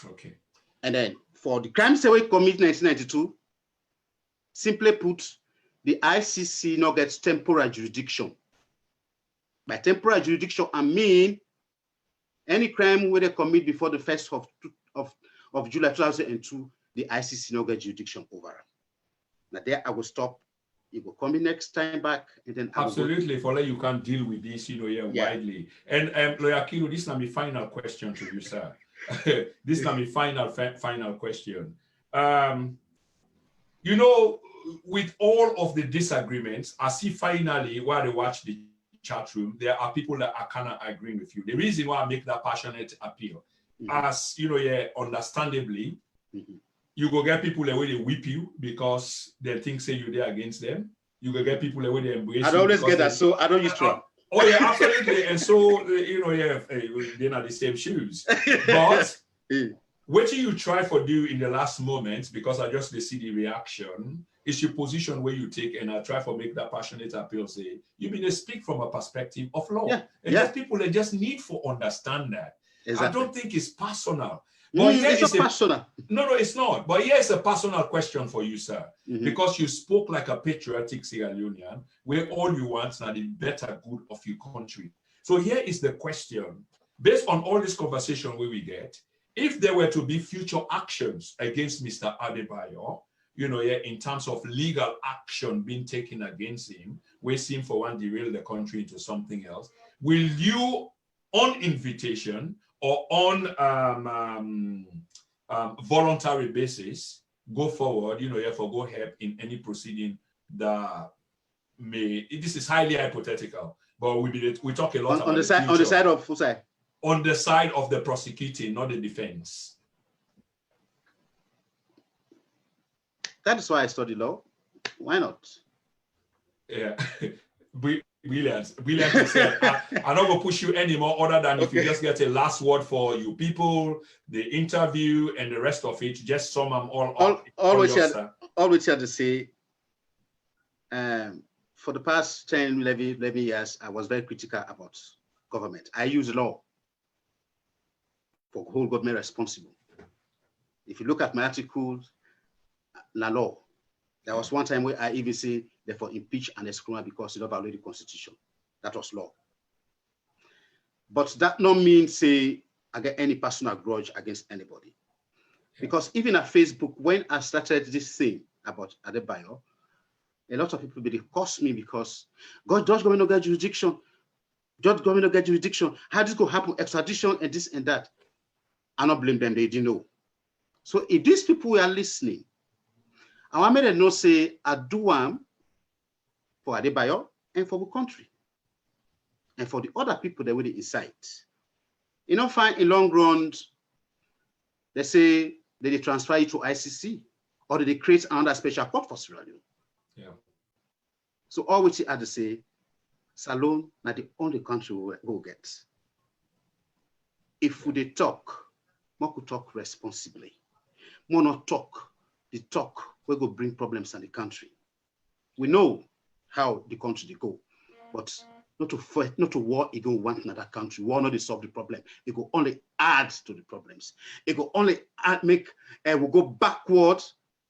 Okay.
And then for the crimes that we commit 1992, simply put, the ICC now gets temporal jurisdiction. By temporal jurisdiction, I mean any crime where they commit before the 1st of July 2002, the ICC now gets jurisdiction over. Now there I will stop. You will come in next time back, and then
absolutely, for you can deal with this, widely. And Lawyer Kilo, this is my final question to you, sir. This is my final question. With all of the disagreements, I see finally while they watch the chat room, there are people that are kind of agreeing with you. The reason why I make that passionate appeal, as understandably, you go get people the way they whip you because they think say you're there against them. You go get people the way they embrace.
I always get that, so I don't use to.
Oh yeah, absolutely. And so they're not the same shoes. But what you try for do in the last moment, because I just see the reaction, is your position where you take, and I try for make that passionate appeal. Say you mean they speak from a perspective of law, and just people they just need for understand that. Exactly. I don't think it's personal.
No, it's not personal.
No, it's not. But here's a personal question for you, sir. Because you spoke like a patriotic Sierra Leonean, where all you want is the better good of your country. So here is the question. Based on all this conversation where we get, if there were to be future actions against Mr. Adebayo, in terms of legal action being taken against him, we seem for one derail the country into something else, will you, on invitation, or on voluntary basis, go forward, for go help in any proceeding that may, this is highly hypothetical, but we talk a lot about
on the side of whose side?
On the side of the prosecuting, not the defense.
That is why I study law. Why not?
Yeah. Brilliant said, I'm not going to push you anymore other than if you just get a last word for you people, the interview and the rest of it, just sum them all
which you had to say, for the past 10, 11 years, I was very critical about government. I use law for hold government responsible. If you look at my articles, la law, there was one time where I even say, therefore impeach and Kroma because they don't violate the constitution. That was law. But that not mean say I get any personal grudge against anybody. Because even at Facebook, when I started this thing about Adebayo, a lot of people they cursed me because God, Judge government don't get jurisdiction. Judge government don't get jurisdiction. How this go happen? Extradition and this and that. I don't blame them, they didn't know. So if these people were listening, I want me to know say I do for Adebayo and for the country. And for the other people that will incite. Find in long run, they say they transfer it to ICC or they create another special court for Sierra Leone.
Yeah.
So all which I had to say, Salone, not the only country we will get. If we talk, we could talk responsibly. We not talk, the talk we go bring problems in the country. We know how the country they go, but not to fight, not to war, it go want another country. War not to solve the problem. It will only add to the problems. It will only make we'll go backward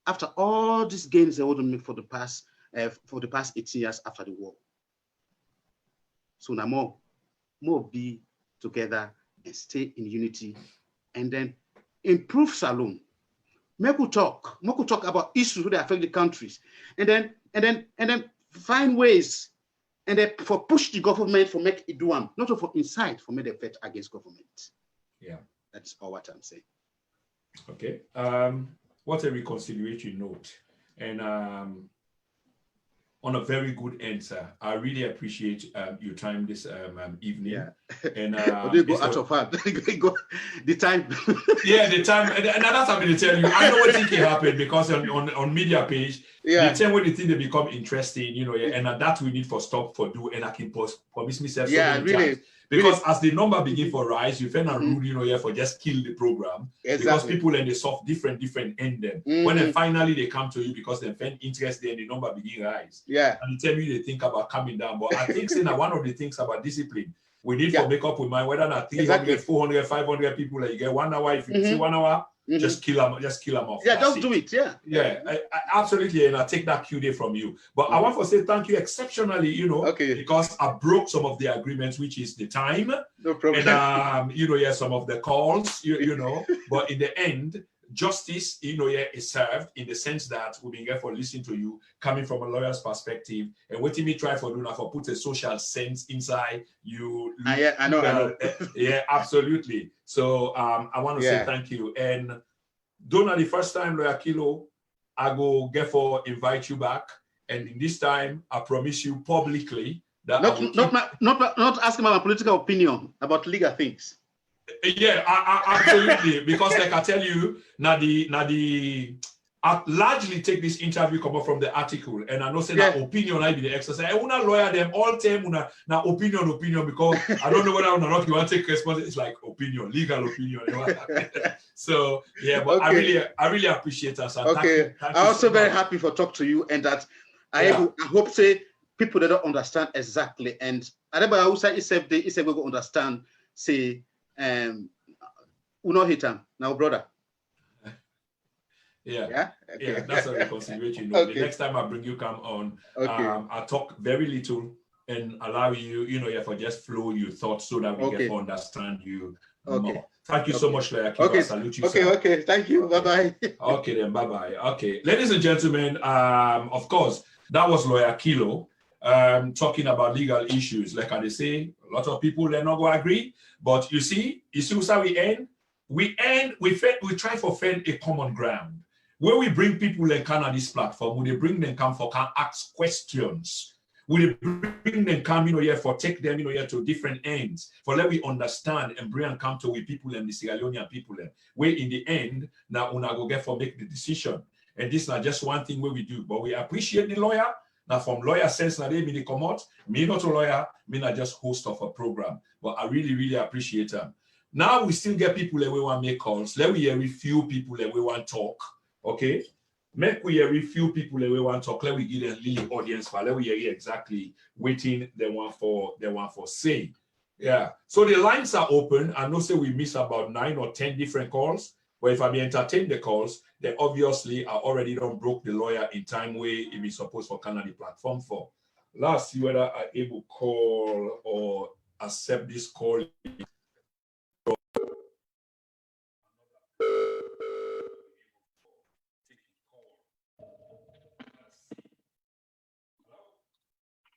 after all these gains they wouldn't make for the past 18 years after the war. So now more be together and stay in unity, and then improve Salone. Make we talk about issues that affect the countries, and then find ways, and then for push the government for make it do them, not for inside for make the effect against government.
Yeah,
that's all what I'm saying.
Okay. What a reconciliatory note, and on a very good answer. I really appreciate your time this evening.
Yeah.
And
you go out of hand. The time.
Yeah, the time. And that's what I'm going to tell you. I know what thinking happened because on media page, the time when the thing they become interesting, and that we need for stop for do, and I can promise myself so many times. Because as the number begin for rise, you find a rule, for just kill the program. Exactly. Because people and they solve different end them. When then finally they come to you because they find interest, then the number begin rise.
Yeah.
And they tell me they think about coming down. But I think saying that one of the things about discipline, we need to make up with mind whether not 300, 400, 500 people that you get 1 hour. If you see 1 hour, just kill them off.
Yeah, just do it. Yeah.
Yeah, I absolutely. And I take that cue there from you. But I want to say thank you exceptionally, because I broke some of the agreements, which is the time.
No problem.
And, some of the calls, but in the end, justice, is served in the sense that we've been here for listening to you, coming from a lawyer's perspective, and what me try for doing for put a social sense inside you.
I know.
Yeah, absolutely. So I want to say thank you. And don't the first time, Lawyer Kilo, I go get for invite you back. And in this time, I promise you publicly that
not asking my political opinion about legal things.
Yeah, absolutely. Because like I tell you, now the I largely take this interview come up from the article, and I know say that opinion I be the exercise. I wanna lawyer them all time na opinion because I don't know whether or not you want to take responsibility. It's like opinion, legal opinion. So yeah, but I really appreciate us.
Okay, I'm also very happy for talk to you, and that I hope say people that don't understand exactly, and Adebayo who say he said we go understand say we not hit him now, brother.
Yeah, that's a reconciliation. The next time I bring you come on, I talk very little and allow you, for just flow your thoughts so that we get to understand you more. Thank you so much, Lawyer Konuwah. I salute you, sir.
Okay, thank you. Bye-bye.
Okay, then, bye-bye. Okay, ladies and gentlemen, of course, that was Lawyer Kilo talking about legal issues. Like I say, a lot of people, they're not going to agree, but you see how we end? We try to find a common ground. When we bring people like can on this platform, we bring them come for can ask questions. We bring them come, here for take them, here to different ends. For let we understand and bring and come to we people and the Sierra Leonean people. Where in the end, now una go get for make the decision. And this is not just one thing where we do, but we appreciate the lawyer. Now from lawyer sense, now they come out. Me not a lawyer, me not just host of a program. But I really, really appreciate them. Now we still get people that we want to make calls. Let we hear a few people that we want to talk. Okay, make we a few people that we want to talk. Let we give them little audience for. Let we hear exactly waiting they want for saying. Yeah. So the lines are open. I know say we miss about 9 or 10 different calls. But if I be entertain the calls, they obviously are already done broke the lawyer in time way if it's supposed for Canada platform for. Let's see whether I able call or accept this call.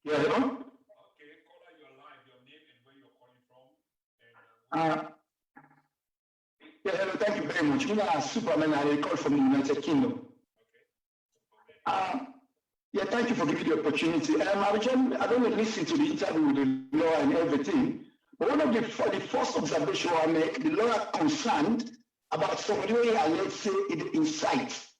Yeah, hello?
Okay, caller, you're live, your name and where you're calling from.
Yeah, hello, thank you very much. I'm Superman, I call from the United Kingdom. Yeah, thank you for giving the opportunity. I don't listen to the interview with the lawyer and everything, but one of the first observation I make, the lawyer concerned about somebody who let's say it incites.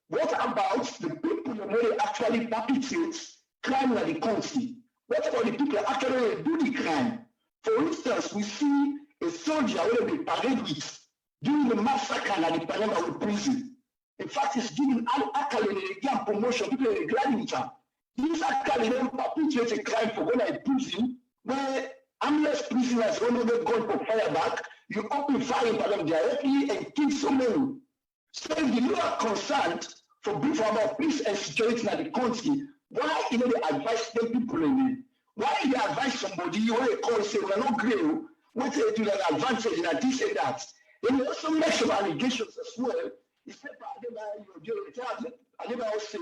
What about the people who actually perpetrate crime in the country? What about the people that actually do the crime? For instance, we see a soldier who will be paraded with during the massacre at the Panama prison. In fact, it's giving accolade promotion, people are glad with her. These accolade then perpetuate a crime for going to prison where harmless prisoners when they get gone for fire back, you open fire into them directly and kill so many. So if the law are concerned for about peace and security in the country, why they advise them people in it? Why they advise somebody when they call and say we're not great, what they do an advantage and this and that? And they also make some allegations as well. He said Adebayo say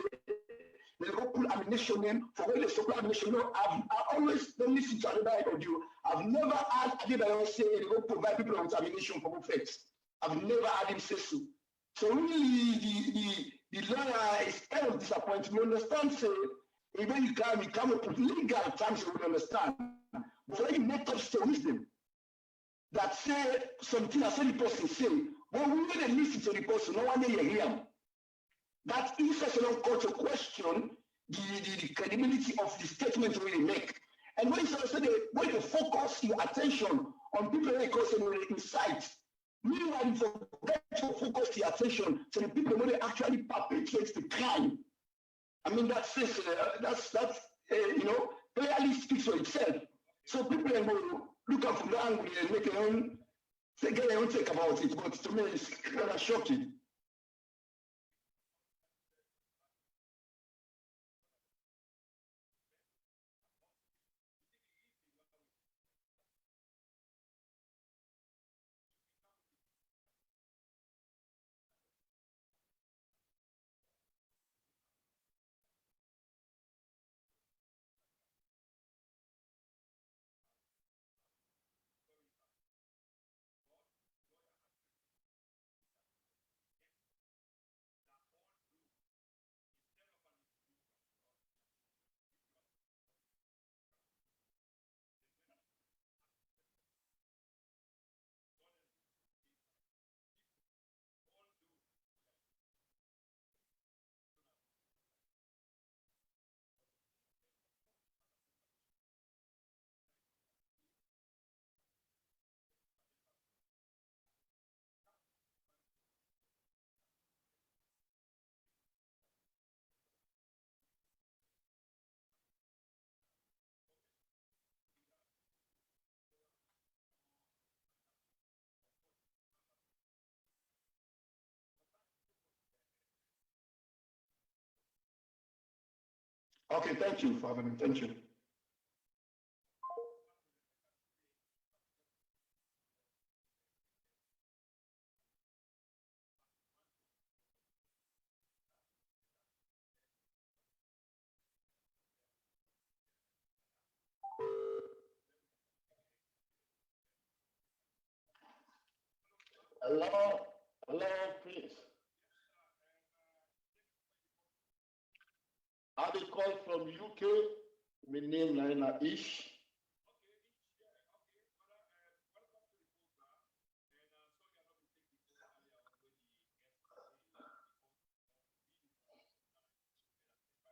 they go put ammunition in for when they supply ammunition. No, I always don't listen to Adebayo audio. I've never had Adebayo say they go provide people with ammunition for effects. I've never had him say so. So really, the lawyer is kind of disappointed. You understand, say, when you come up with legal terms, you will understand. But when you make up to wisdom, that say something I say the person say, but we really listen to the person, no one hear him. That is such a call to question the credibility of the statement we really make. And when you focus your attention on people that cause them insight, meanwhile, you forget to focus the attention to the people who actually perpetrate the crime. I mean, that says clearly speaks for itself. So people will look up from the angle and make their own take about it. But to me, it's kind of shocking. Okay, thank you, Father. Thank you.
Hello, please. I did call from UK. My name Naina Ish.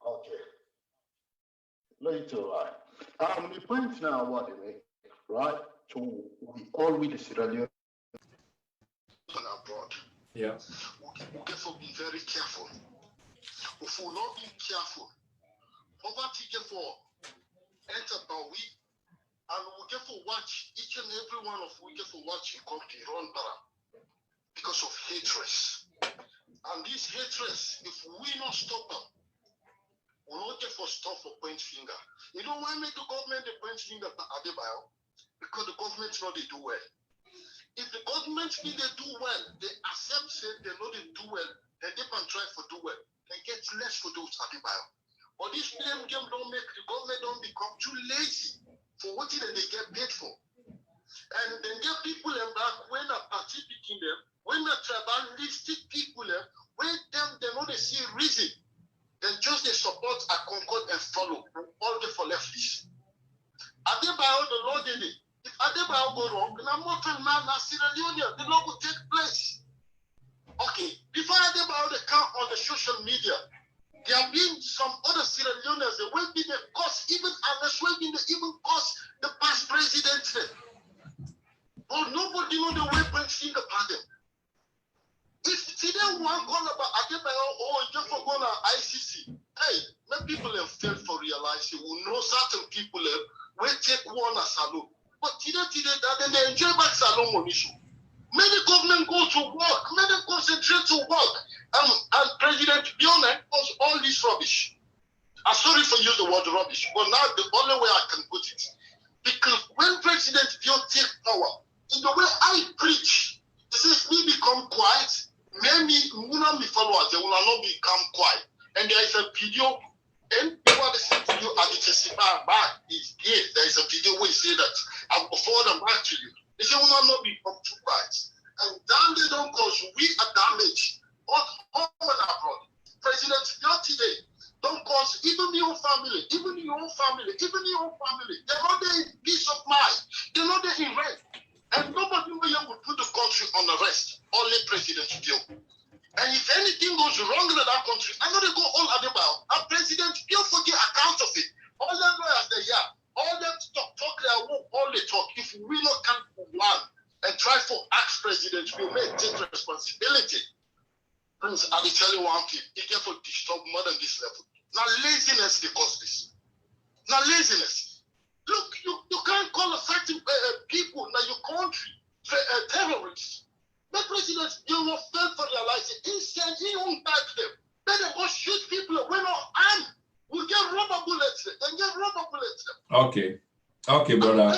Okay. Later, right. The point now what they make, right? So we all with the Sierra Leone
abroad.
Yeah.
We have to be very careful. If we not be careful, poverty get for enter by we, and we get to watch each and every one of we get to watch you come to run bara because of hatred. And this hatred, if we not stop them, we not get for stop for point finger. You know why make the government the point finger to Adebayo? Because the government know they do well. If the government feel they do well, they accept say they know they do well, then they can try for do well. They get less for those Adebayo. But this blame game don't make the government don't become too lazy for what they get paid for. And then get people in back when a party picking them, when a tribalistic people when them they know they see reason, then just they support a concord and follow all the for leftists. Adebayo the law did it. If Adebayo go wrong, then I'm not a man as Sierra Leone, the law will take place. Okay, before Adebayo they count on the social media, there have been some other Sierra Leoneans that will be the cause, even unless will be the even cause the past president. But nobody know the way Prince finger pardon. If today one call about Adebayo or just for going to ICC, hey, many people have failed for realizing we know certain people will take one as salon. But today that they enjoy back salon on issue. Many government go to work, many concentrate to work. And President Bione does all this rubbish. I'm sorry for use the word rubbish, but now the only way I can put it. Because when President Bione take power, in the way I preach, since we become quiet, maybe we will not be followers, they will not become quiet. And there is a video, and people are listening to you, and it testify back. There is a video where you say that. I will forward them back to you. They say we will not become too quiet. And damn they don't cause we are damaged. But home and abroad. President Bione today don't cause even your family, even your own family. They're not there in peace of mind. They're not there in rest. And nobody will put the country on arrest. Only President Bione. And if anything goes wrong in that country, I know they go all about. And President Bione forget account of it. All the lawyers they hear, all them talk they won't all they talk. If we not come to one and try to ask President Bione take responsibility. Prince, I will tell you one thing, it can disturb more than this level. Now laziness they cause this. Now laziness. Look, you can't call a certain people in your country terrorists. The president will fail for their lives. Instead, he won't back them. Then they go shoot people when no armed. We'll get rubber bullets and get rubber bullets.
Okay. Okay, brother.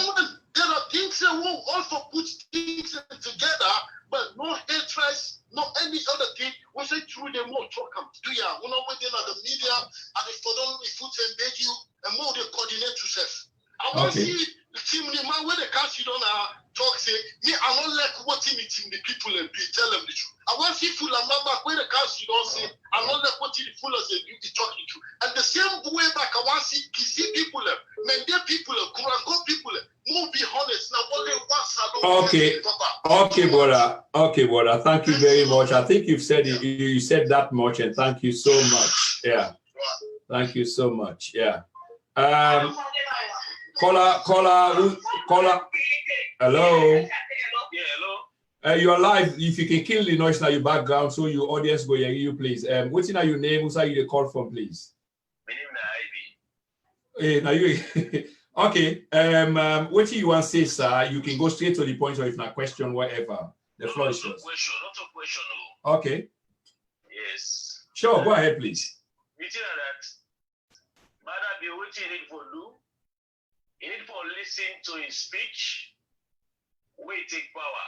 There are things that will also put things together, but no hatred, no any other thing. We say through them more talk them. Do ya? We know within the media and if for them if food embed you and more they coordinate yourself. I want to see team the man when the country don't talk say me I don't like what in the team the people and do tell them the truth. I want to see full of back when the country don't say I don't like what in the full as they do the talking to. And the same way back I want to see people men their people go people more be honest now only one salon.
Okay, brother. Okay, brother. Thank you very much. I think you've said it. You said that much, and thank you so much. Yeah. Thank you so much. Yeah. Caller. Hello.
Yeah, hello.
You're live. If you can kill the noise now your background, so your audience go hear you, please. What's in your name? Who's you call from, please?
My name is Ivy.
Now you. Okay. What you want to say, sir? You can go straight to the point, or if not question, whatever. The floor is yours.
Not a question.
Okay.
Yes.
Sure. Go ahead, please.
You know that Mother be what you need for do. You need for listen to his speech. We take power.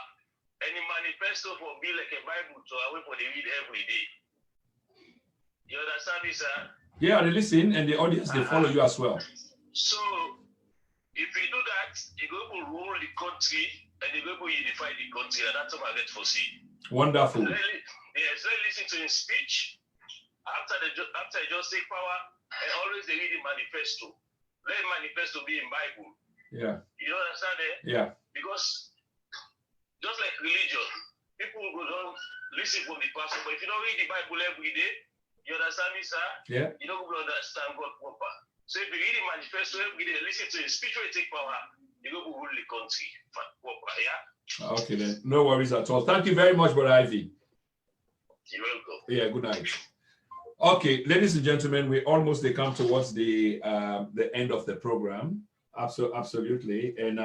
And the manifesto for be like a Bible to away for the read every day. You understand me, sir?
Yeah, they listen and the audience they follow you as well.
So if you do that, you go to rule the country and you go to unify the country, and that's what I get for see.
Wonderful.
Yes, let's listen to his speech. After you just take power, and always they read the manifesto. Let the manifesto be in Bible.
Yeah.
You understand it?
Yeah.
Because just like religion, people go down listen from the pastor, but if you don't read the Bible every day, you understand me, sir?
Yeah.
You don't understand God proper. So if you read the manifesto every day, listen to his speech when you take power, you go to rule the country proper, yeah? Okay
then. No worries at all. Thank you very much, Brother Ivy.
You're welcome.
Yeah, good night. Okay, ladies and gentlemen, we almost come towards the end of the program. Absolutely. And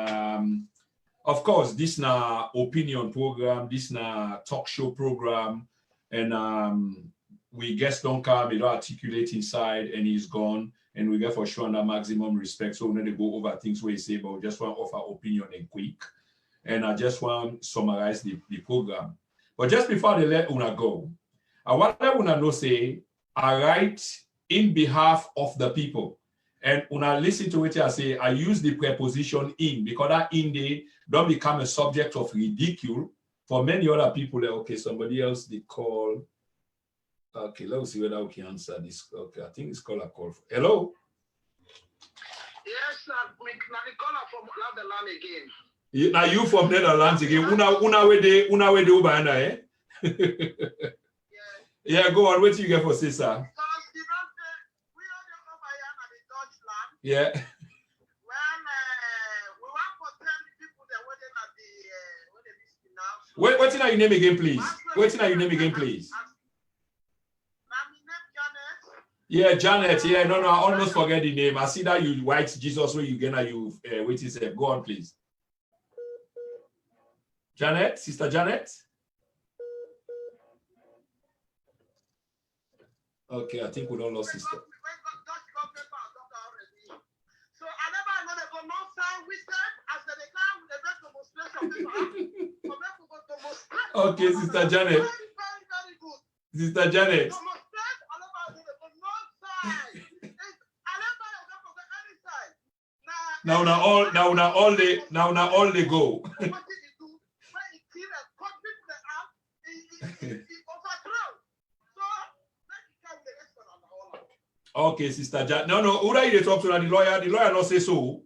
of course, this na opinion program, this na talk show program, and we guests don't come, they don't articulate inside, and he's gone, and we get for sure under maximum respect. So we need to go over things we say, but we just want to offer opinion and quick. And I just want to summarize the program. But just before they let Una go, I want Una know say, I write in behalf of the people. And when I listen to what I say, I use the preposition in, because that in they don't become a subject of ridicule for many other people. Okay, somebody else they call. Okay, let's see whether we can answer this. Okay, I think it's called a call. Hello?
Yes, we call from Netherlands again.
Now you from Netherlands again. Una way they over eh? Yeah, go on. What do you get for sister? Yeah.
When we want to tell the people that waiting at the when they listen now.
What's your name again, please? What's your name again, please? Yeah, Janet. Yeah, no, I almost forget the name. I see that you white Jesus where you gonna you wait is go on, please. Janet, Sister Janet. Okay, I think we don't lost sister. Okay, Sister Janet. Sister Janet. Now all they go. Okay, Sister Janet. No, who are you talk to? The lawyer. The lawyer not say so.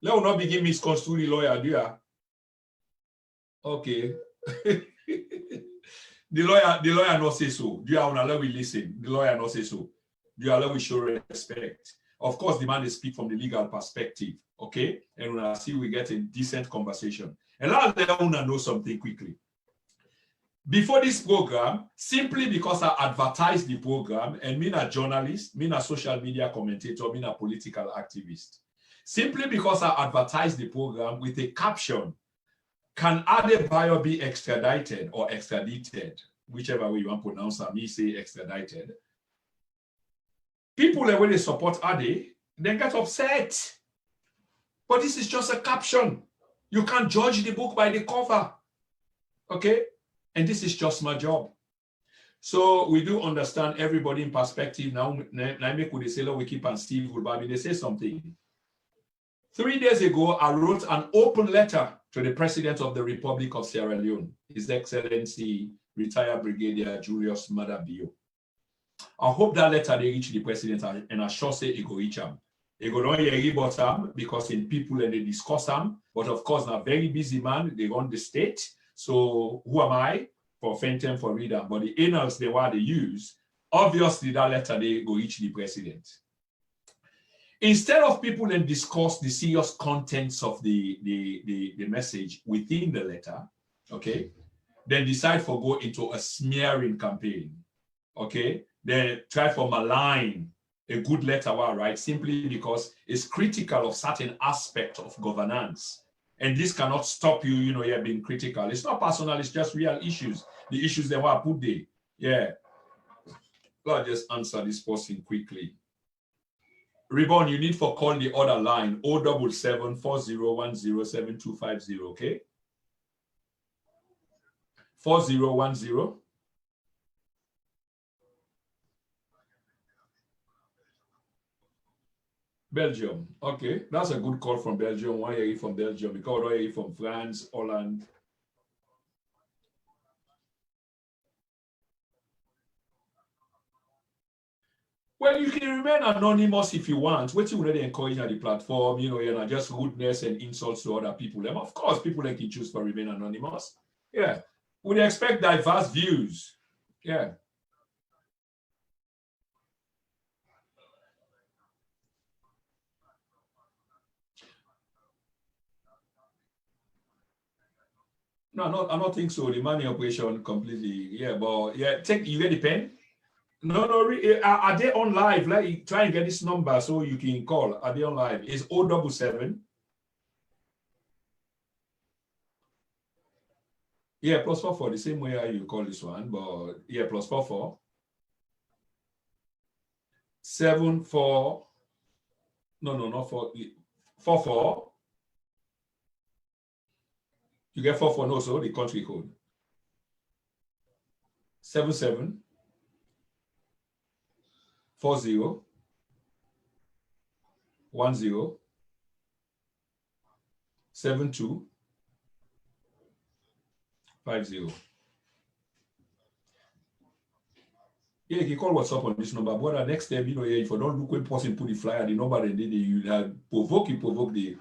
Let us not begin misconstrue the lawyer, do you? Okay. The lawyer not say so. Do you allow we listen? The lawyer not say so. Do you allow we show respect? Of course, the man is speak from the legal perspective. Okay, and when I see we get a decent conversation. And let us know something quickly. Before this program, simply because I advertised the program, and me a journalist, me a social media commentator, me a political activist. Simply because I advertised the program with a caption, can Adebayo be extradited or extradited? Whichever way you want to pronounce it, me say extradited. People when they support Ade, they get upset. But this is just a caption. You can't judge the book by the cover. Okay? And this is just my job. So we do understand everybody in perspective. Now, Naime Kudesela, we keep on Steve Ulbabi, they say something. 3 days ago, I wrote an open letter to the President of the Republic of Sierra Leone, His Excellency, retired Brigadier Julius Adebayo. I hope that letter they reach the President, and I sure say it go reach him. It go not hear about him because in people and they discuss him, but of course, a very busy man, they run the state. So who am I for Fenton for reader? But the annals they want to use, obviously that letter they go reach the President. Instead of people then discuss the serious contents of the message within the letter, okay, then decide for go into a smearing campaign, okay, then try for malign a good letter, right? Simply because it's critical of certain aspect of governance. And this cannot stop you, you're being critical. It's not personal, it's just real issues. The issues they want to put there. Yeah. I'll just answer this person quickly. Ribbon, you need for call the other line 077-4010-7250, okay? 4010. Belgium. Okay, that's a good call from Belgium. Why are you from Belgium? Because why are you from France, Holland? Well, you can remain anonymous if you want. What you already encourage on the platform, you know, just rudeness and insults to other people. And of course, people can choose to remain anonymous. Yeah. Would expect diverse views. Yeah. No, I don't think so. The money operation completely. Yeah, but yeah, you get the pen? No, are they on live? Like, try and get this number so you can call. Are they on live? It's 077. Yeah, +44, the same way you call this one, but yeah, +44. 74. No, not 44. You get 44, no, so the country code. 77 40 10 72 50. Yeah, you can call WhatsApp on this number. But the next step, you know, if you don't look when person put the flyer, the number, and then you provoke the.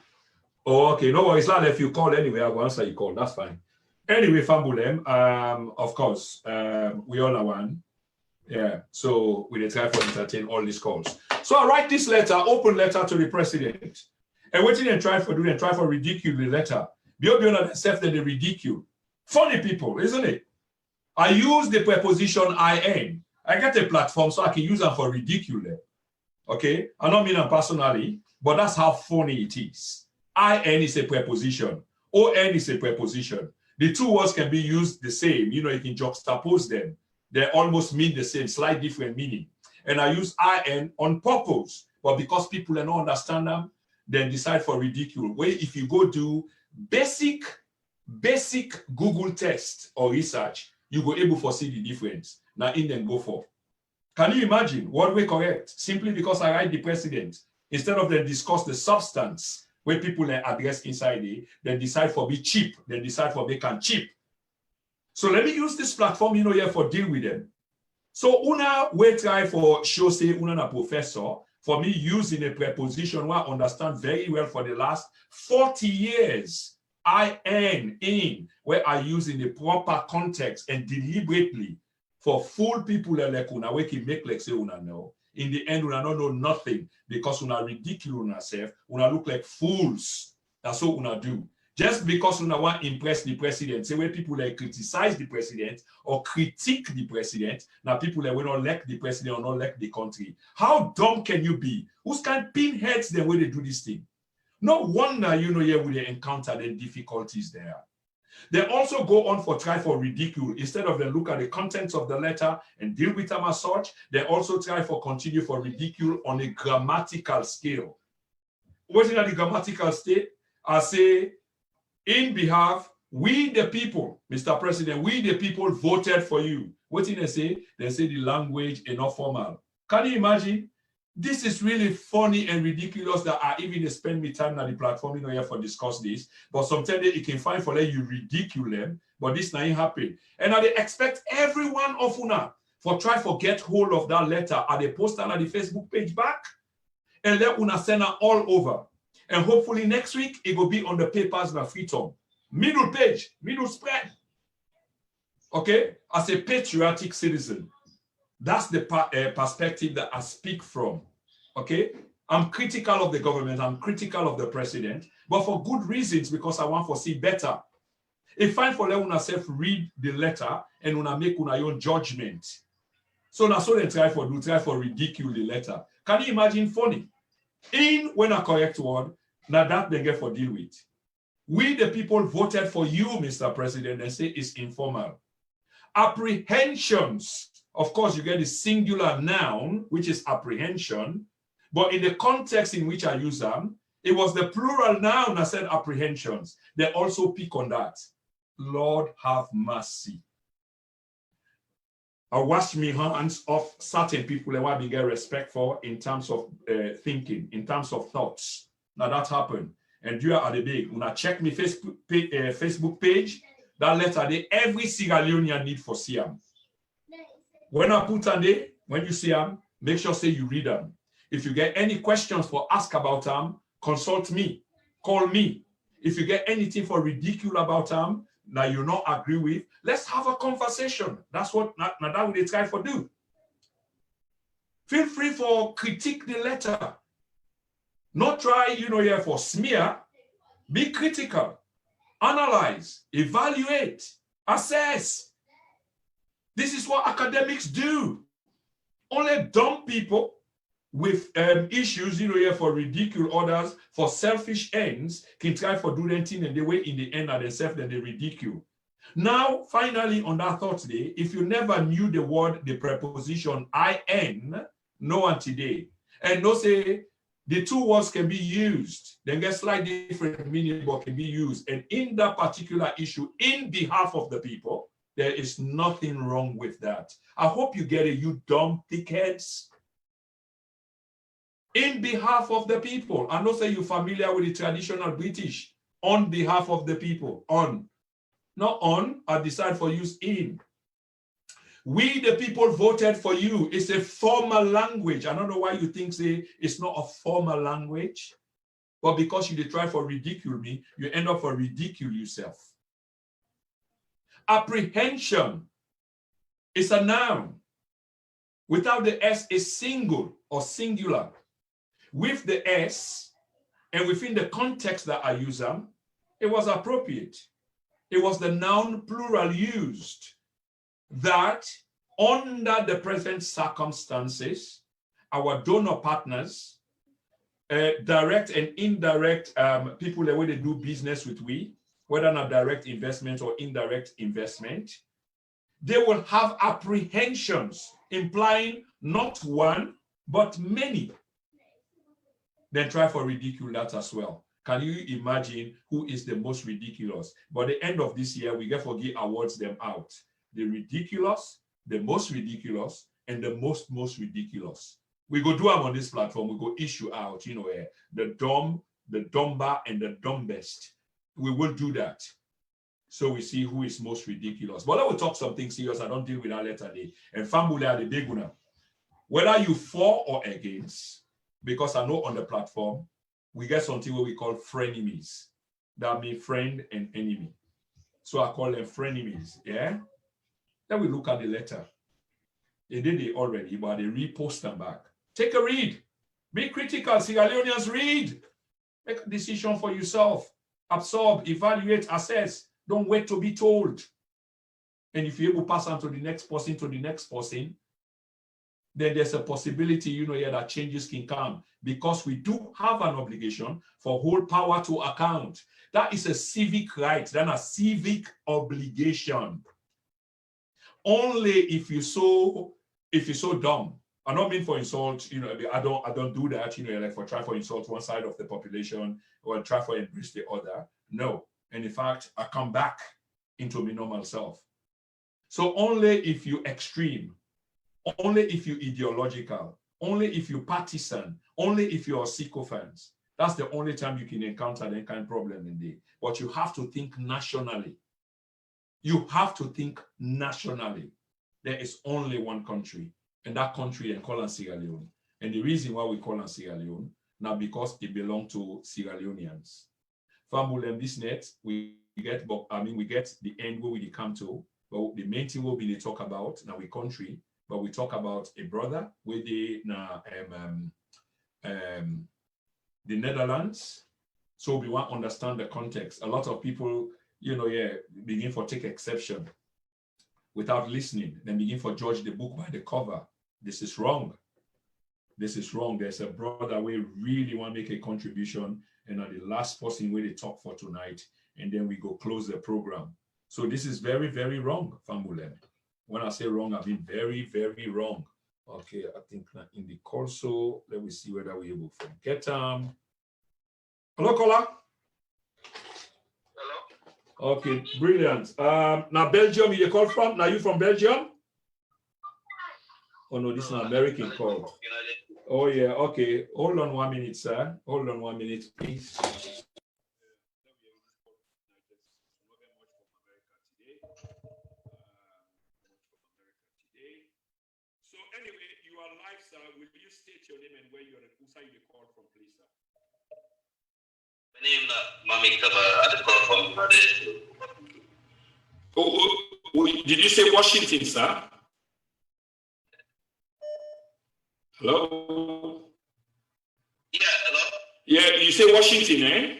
Oh, okay, no worries. If you call anyway, I will answer your call. That's fine. Anyway, Fambulem, of course, we all are one. Yeah, so we try to entertain all these calls. So I write this letter, open letter to the president. And what they try for doing, try for ridicule the letter. Beyond themselves that they ridicule. Funny people, isn't it? I use the preposition IN. I get a platform so I can use them for ridicule them. Okay? I don't mean them personally, but that's how funny it is. IN is a preposition. ON is a preposition. The two words can be used the same. You know, you can juxtapose them. They almost mean the same, slight different meaning. And I use IN on purpose. But because people don't understand them, then decide for ridicule. Where if you go do basic Google test or research, you go able to see the difference. Now in them go for. Can you imagine what we correct? Simply because I write the president, instead of them discuss the substance where people address inside it, then decide for be cheap, then decide for make can cheap. So let me use this platform, you know, here for deal with them. So una we try for show say una professor for me using a preposition where I understand very well for the last 40 years. in where I use in the proper context and deliberately for fool people like una we can make like say una know. In the end, una don't know nothing because una ridicule una self, una look like fools. That's what una do. Just because una want to impress the president, say where people like criticize the president or critique the president, now people that will not elect the president or not elect the country. How dumb can you be? Who's can pinheads the way they do this thing? No wonder, you know, here we encounter the difficulties there. They also go on for try for ridicule. Instead of them look at the contents of the letter and deal with them as such, they also try for continue for ridicule on a grammatical scale. What's in the grammatical state? I say, in behalf, we the people, Mr. President, we the people voted for you. What did they say? They say the language is not formal. Can you imagine? This is really funny and ridiculous that I even spend me time on the platform, you know, here for discuss this. But sometimes you can find for let you ridicule them, but this not happen. And I expect everyone of una for try for get hold of that letter at the post on the Facebook page back and let una send her all over. And hopefully next week, it will be on the papers by Freedom. Middle page, middle spread. Okay? As a patriotic citizen, that's the perspective that I speak from. Okay? I'm critical of the government. I'm critical of the president, but for good reasons, because I want to see better. It's fine for let una self read the letter and una make una own judgment. So that's what they try for ridicule the letter. Can you imagine funny? In when a correct word, now that they get for deal with. We the people voted for you, Mr. President, and say it's informal. Apprehensions, of course, you get the singular noun, which is apprehension. But in the context in which I use them, it was the plural noun that said apprehensions. They also pick on that. Lord have mercy. I wash my hands of certain people and what we get respect for in terms of thinking, in terms of thoughts. Now that happened. And you are the big. When I check my Facebook page, that letter there, every Sierra Leonean need for see them. When I put on there, when you see them, make sure say you read them. If you get any questions for ask about them, consult me, call me. If you get anything for ridicule about them, now you not agree with, let's have a conversation. That's what now that we try for do. Feel free for critique the letter. Not try, here for smear. Be critical. Analyze, evaluate, assess. This is what academics do. Only dumb people with issues, here for ridicule others, for selfish ends, can try for do anything and they way in the end at themselves that they ridicule. Now, finally, on that thought day, if you never knew the word, the preposition in, know and today, and no say the two words can be used, then get slightly different meaning, but can be used. And in that particular issue, in behalf of the people, there is nothing wrong with that. I hope you get it, you dumb thickheads. In behalf of the people. I know say you're familiar with the traditional British. On behalf of the people. On. Not on, I decide for use in. We, the people, voted for you. It's a formal language. I don't know why you think say it's not a formal language. But because you try for ridicule me, you end up for ridicule yourself. Apprehension is a noun. Without the S, is single or singular. With the S, and within the context that I use them, it was appropriate. It was the noun plural used that under the present circumstances, our donor partners, direct and indirect people the way they do business with we, whether not direct investment or indirect investment, they will have apprehensions implying not one, but many. Then try for ridicule that as well. Can you imagine who is the most ridiculous? By the end of this year, we get for give awards them out. The ridiculous, the most ridiculous, and the most ridiculous. We go do them on this platform. We go issue out, the dumb, the dumber, and the dumbest. We will do that. So we see who is most ridiculous. But I will talk something serious. I don't deal with that letter today. And family are the big one. Whether you for or against, because I know on the platform, we get something what we call frenemies. That means friend and enemy. So I call them frenemies, yeah? Then we look at the letter. They did it already, but they repost them back. Take a read. Be critical. Sierra Leoneans, read. Make a decision for yourself. Absorb, evaluate, assess. Don't wait to be told. And if you're able to pass on to the next person, then there's a possibility, that changes can come, because we do have an obligation for whole power to account. That is a civic right, then a civic obligation. Only if you're so dumb. I don't mean for insult, I don't do that, like for try for insult one side of the population or try for embrace the other. No. And in fact, I come back into my normal self. So only if you extreme, only if you ideological, only if you partisan, only if you are sycophants, that's the only time you can encounter any kind of problem in there. But you have to think nationally. You have to think nationally. There is only one country, and that country they call it Sierra Leone. And the reason why we call it Sierra Leone, now because it belongs to Sierra Leoneans. From this net, we get the end where we come to, but the main thing will be they talk about now we country. But we talk about a brother with the Netherlands. So we want to understand the context. A lot of people, begin for take exception without listening, then begin for judge the book by the cover. This is wrong. This is wrong. There's a brother we really want to make a contribution, and the last person where they talk for tonight, and then we go close the program. So this is very, very wrong, Famulem. When I say wrong, I mean very, very wrong. Okay, I think not in the call, so let me see whether we're able to get hello, caller.
Hello?
Okay, brilliant. Now Belgium, you call from? Now you from Belgium? Oh no, this is an American call. Oh yeah, okay. Hold on 1 minute, sir. Hold on 1 minute, please. So anyway, you are live, sir. Will you state your name and where you are call from, please, sir?
My name is Mohamed Konuwah. I call from Bangladesh.
Oh, did you say Washington, sir? Hello?
Yeah, hello?
Yeah, you say Washington, eh?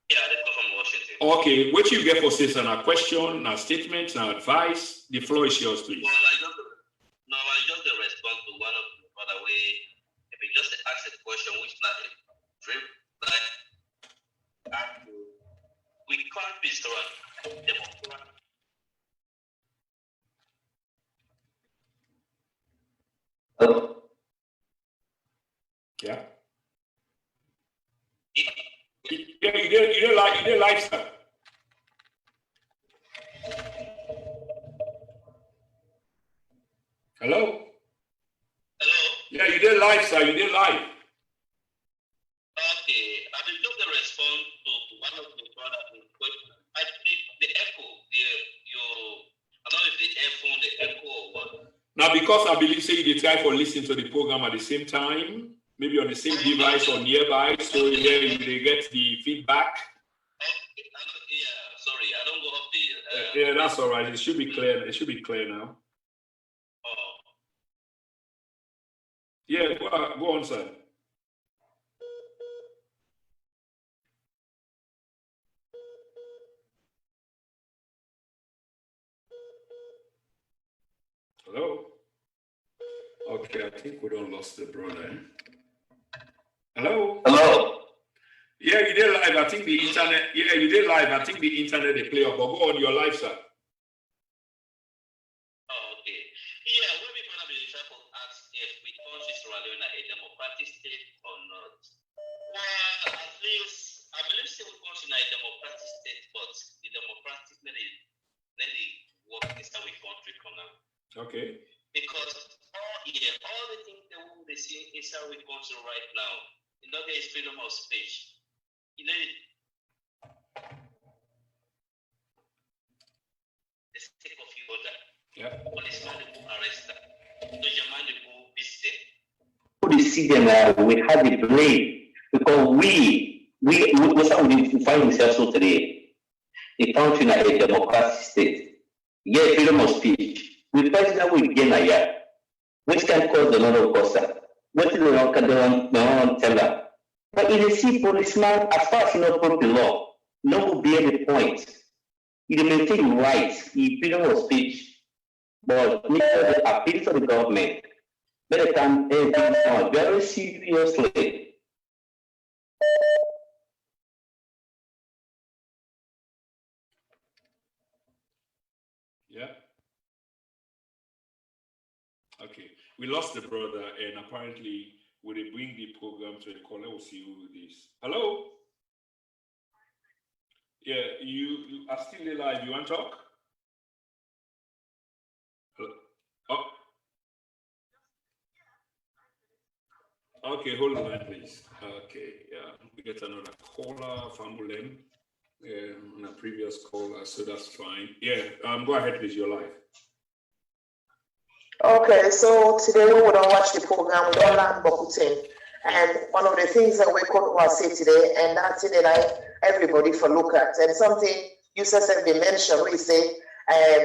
Yeah, I call from Washington.
Okay, what you get for this? A question, a statement, an advice? The floor is yours, please.
Well, I just respond to one of the other way. If you just ask a question which not a drip, like we can't be strong.
Hello?
Yeah. You didn't like sir. Hello?
Hello?
Yeah, you did live, sir. You did live.
Okay, I will just respond to one of the brothers. I think the echo, I don't know if the earphone, the echo or what.
Now, because I believe say you try for listening to the program at the same time, maybe on the same device or nearby, so yeah, you get the feedback.
Okay, yeah, sorry, I don't go up the.
Yeah, that's all right. It should be clear. It should be clear now. Yeah, go on, sir. Hello? Okay, I think we don't lost the brother. Hello?
Hello?
Yeah, you did live. I think the internet. Yeah, you did live. I think the internet they play up. But go on your live, sir.
Okay. Yeah, when we gonna be trying to ask if we country Sierra Leone a democratic state or not. Well, at least I believe still we country a democratic state, but the democratic let it work inside we country for now.
Okay.
Because all the things that we see inside we country right now, there is freedom of speech. The state of order.
Yeah.
Policeman who arrest them. The man who visit them.
We see them, we have the blame because we find ourselves so today. The country is a democratic state. Yes, freedom of speech. We president will gain a year. Which can cause the lot of cost. What is the law can don't tell them? But if you see policeman, as far as you know the law, no will be any point. You maintain rights, the freedom of speech, but need to appeal to the government. But they can very seriously.
Yeah. Okay. We lost the brother, and apparently, will they bring the program to a call? We'll see who it is. Hello? Yeah, you are still alive. You want to talk? Hello? Oh. Okay, hold on, please. Okay, yeah, we get another caller, Famulem, on a previous caller, so that's fine. Yeah, go ahead, please. You're live.
Okay, so today we will watch the program. We don't learn Bokutin. And one of the things that we could say today, and that's it that everybody for look at, and something you said they mentioned, we say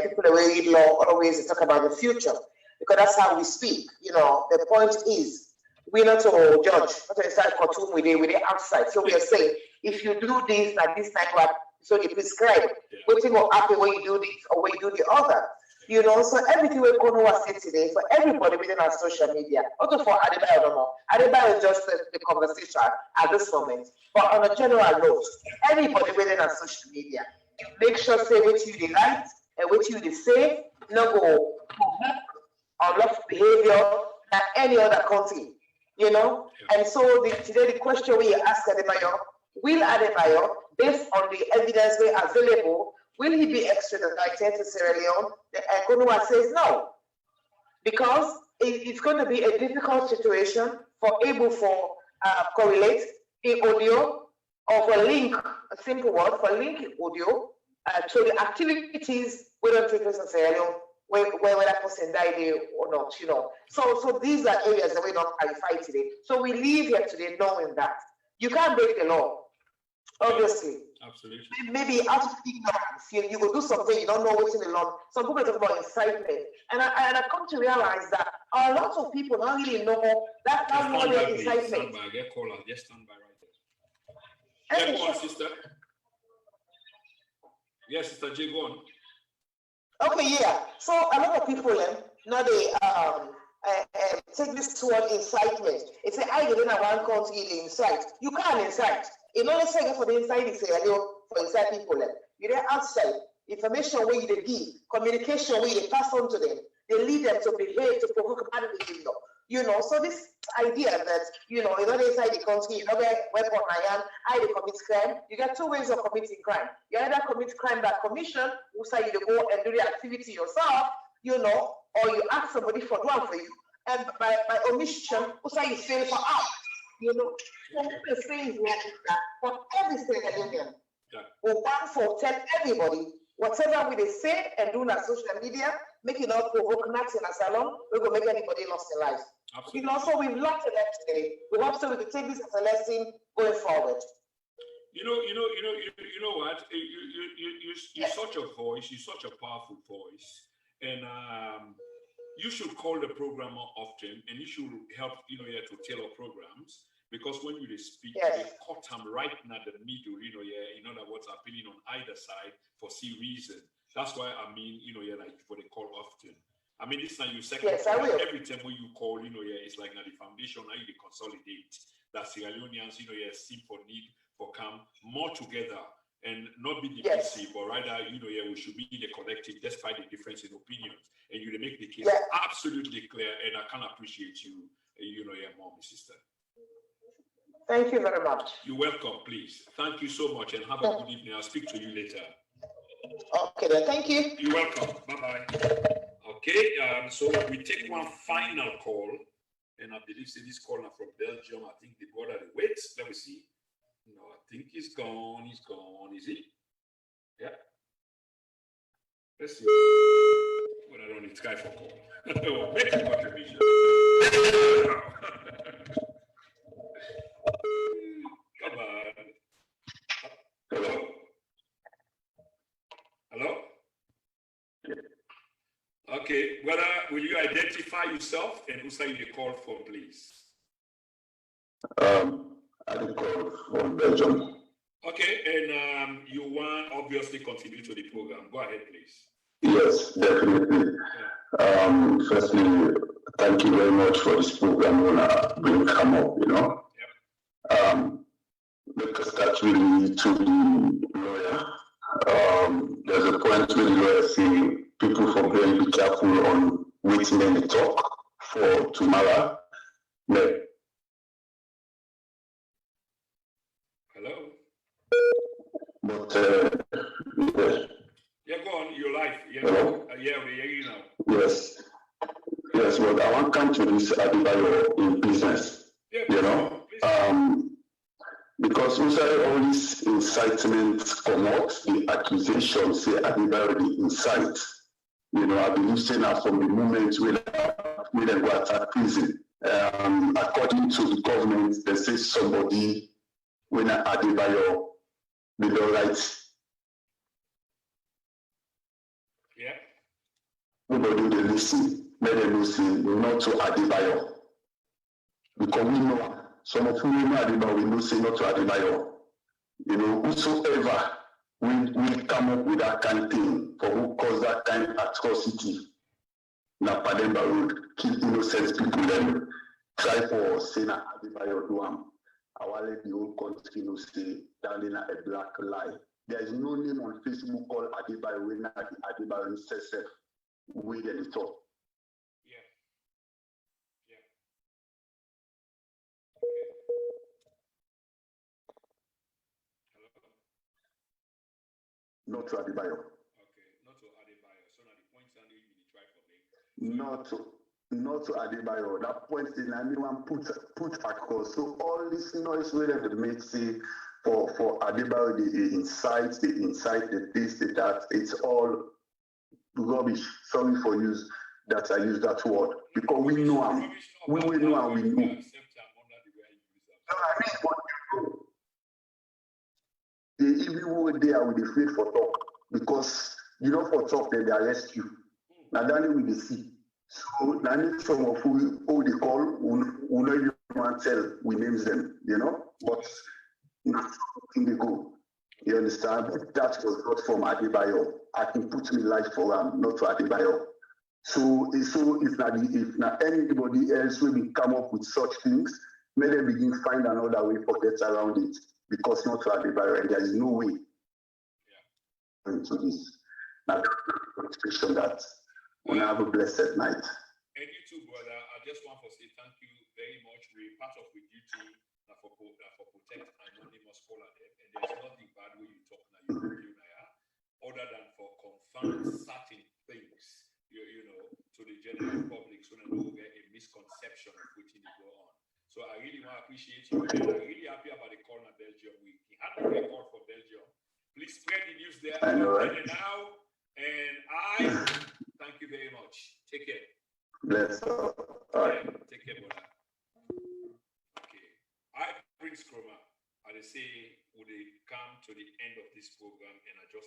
people that read law always talk about the future, because that's how we speak. The point is, we're not to judge, not to start cartoon with the outside. So we are saying, if you do this, like this type of, so you prescribe, what will happen when you do this or when you do the other. So everything we Konuwah said today for everybody within our social media, also for Adebayo, I don't know. Adebayo is just the conversation at this moment. But on a general note, everybody within our social media, make sure say what you like and what you say, no go unlawful behavior than any other country, you know. And so today the question we ask Adebayo, will Adebayo, based on the evidence we available, will he be extradited to Sierra Leone? Konuwah says no, because it's going to be a difficult situation for able for correlate in audio of a link, a simple word for link audio to the activities we don't take place in Sierra Leone, where that person died or not, you know. So these are areas that we don't clarify today. So we leave here today knowing that you can't break the law, obviously.
Absolutely.
Maybe out of ignorance, you will do something you don't know what's in the law. Some people talk about incitement, and I come to realize that a lot of people don't really know that word incitement.
Stand by, get caller, just stand by right there. Yeah, go on, sister. Yes, Sister J, go on.
Okay, yeah. So a lot of people now they take this word incitement. It's I didn't want country to incite. You can't incite. In order to say for the inside, it's for inside people. You then outside information where you give, communication where you pass on to them. They lead them to behave, to provoke bad behavior. You know, so this idea that, you know, inside the country, you know, where weapon I commit crime. You get two ways of committing crime. You either commit crime by commission, who say you go and do the activity yourself, you know, or you ask somebody for one for you, and by omission, who say you fail for out. You know, so the things like that for every Sierra Leonean. We want to tell everybody whatever we say and do on social media, make it not provoke knocks in a salon, we will make anybody lost their life.
Absolutely.
You know, so we've learned a lot today. We hope so we can take this as a lesson going forward.
You know what? You're such a voice. You're such a powerful voice, and you should call the program more often, and you should help to tailor programs, because when you speak, they cut them right in the middle. In other words, appealing on either side for C reason. That's why like for the call often. I mean, this time you second call, every time when you call, it's like the foundation, now you consolidate that Sierra Leoneans, seem for need for come more together and not be divisive, but rather, we should be the collective despite the difference in opinions. And you make the case absolutely clear, and I can appreciate you, more, my sister.
Thank you very much.
You're welcome, please. Thank you so much, and have a good evening. I'll speak to you later.
Okay, then. Thank you.
You're welcome. Bye-bye. Okay, so we take one final call, and I believe this caller from Belgium. I think the border waits. Let me see. No, I think he's gone. He's gone. Is he? Yeah. Let's see. Well, I don't need Sky for call. Make a contribution. Come on. Hello? Hello? Okay, will you identify yourself and who say you call from, please?
I did call from Belgium.
Okay, and you want obviously contribute to the program. Go ahead, please.
Yes, definitely. Firstly, thank you very much for this program. Bring come up, because that's really to the lawyer. There's a point where the lawyer say people for very be careful on waiting in the talk for tomorrow. No.
Hello?
But,
yeah, go on, your life. Yeah,
hello?
We hear you now.
Yes, but I want to come to this Adebayo in business, because we say all this incitement come out, the accusation say Adebayo the incite. I believe saying that from the moment we then go attack prison, according to the government, they say somebody when Adebayo they don't right.
Yeah.
Nobody they listen, let them listen, not to Adebayo. Because we know some of who we know Adebayo, we know say not to Adebayo. Whosoever will come up with that kind of thing for who cause that kind of atrocity. Now, Pademba Road, kill innocent people, then try for saying Adebayo do am. I want let the whole country say down in a black lie. There is no name on Facebook called Adebayo when Adebayo himself with the top.
Yeah.
not to Adebayo.
Okay, not to Adebayo. So now the points and you try for me.
Not to Adebayo. That point is anyone put across. So all this noise where the make say for Adebayo, the insights, the this, the that, it's all rubbish. Sorry for use that I use that word because we know him. We know and we know. No, I mean, what you know. They even were there with the afraid for talk because you know for talk then they arrest you. Now that we dey see. So now some of who they call who know you want tell we names them, you know, but not they go. You understand? But that was not from Adebayo. I can put me life for him, not to Adebayo. So if not anybody else will come up with such things, may they begin find another way for get around it. Because not to Adebayo, and there is no way into this. Now, expression that we have a blessed night.
And you too, brother. I just want to say thank you very much. We're part of the duty for protect anonymous caller there, and there's nothing bad when you talk now, other than for confirm certain things, you know, to the general public, so that we get a misconception of what is going on. So I really want to appreciate you, and I'm really happy about the call in Belgium. We had a great call for Belgium. Please spread the news there.
I know, right?
And I thank you very much. Take care.
Bless all right.
Take care, brother. Okay. I, Prince Kroma, I say, would they come to the end of this program, and I just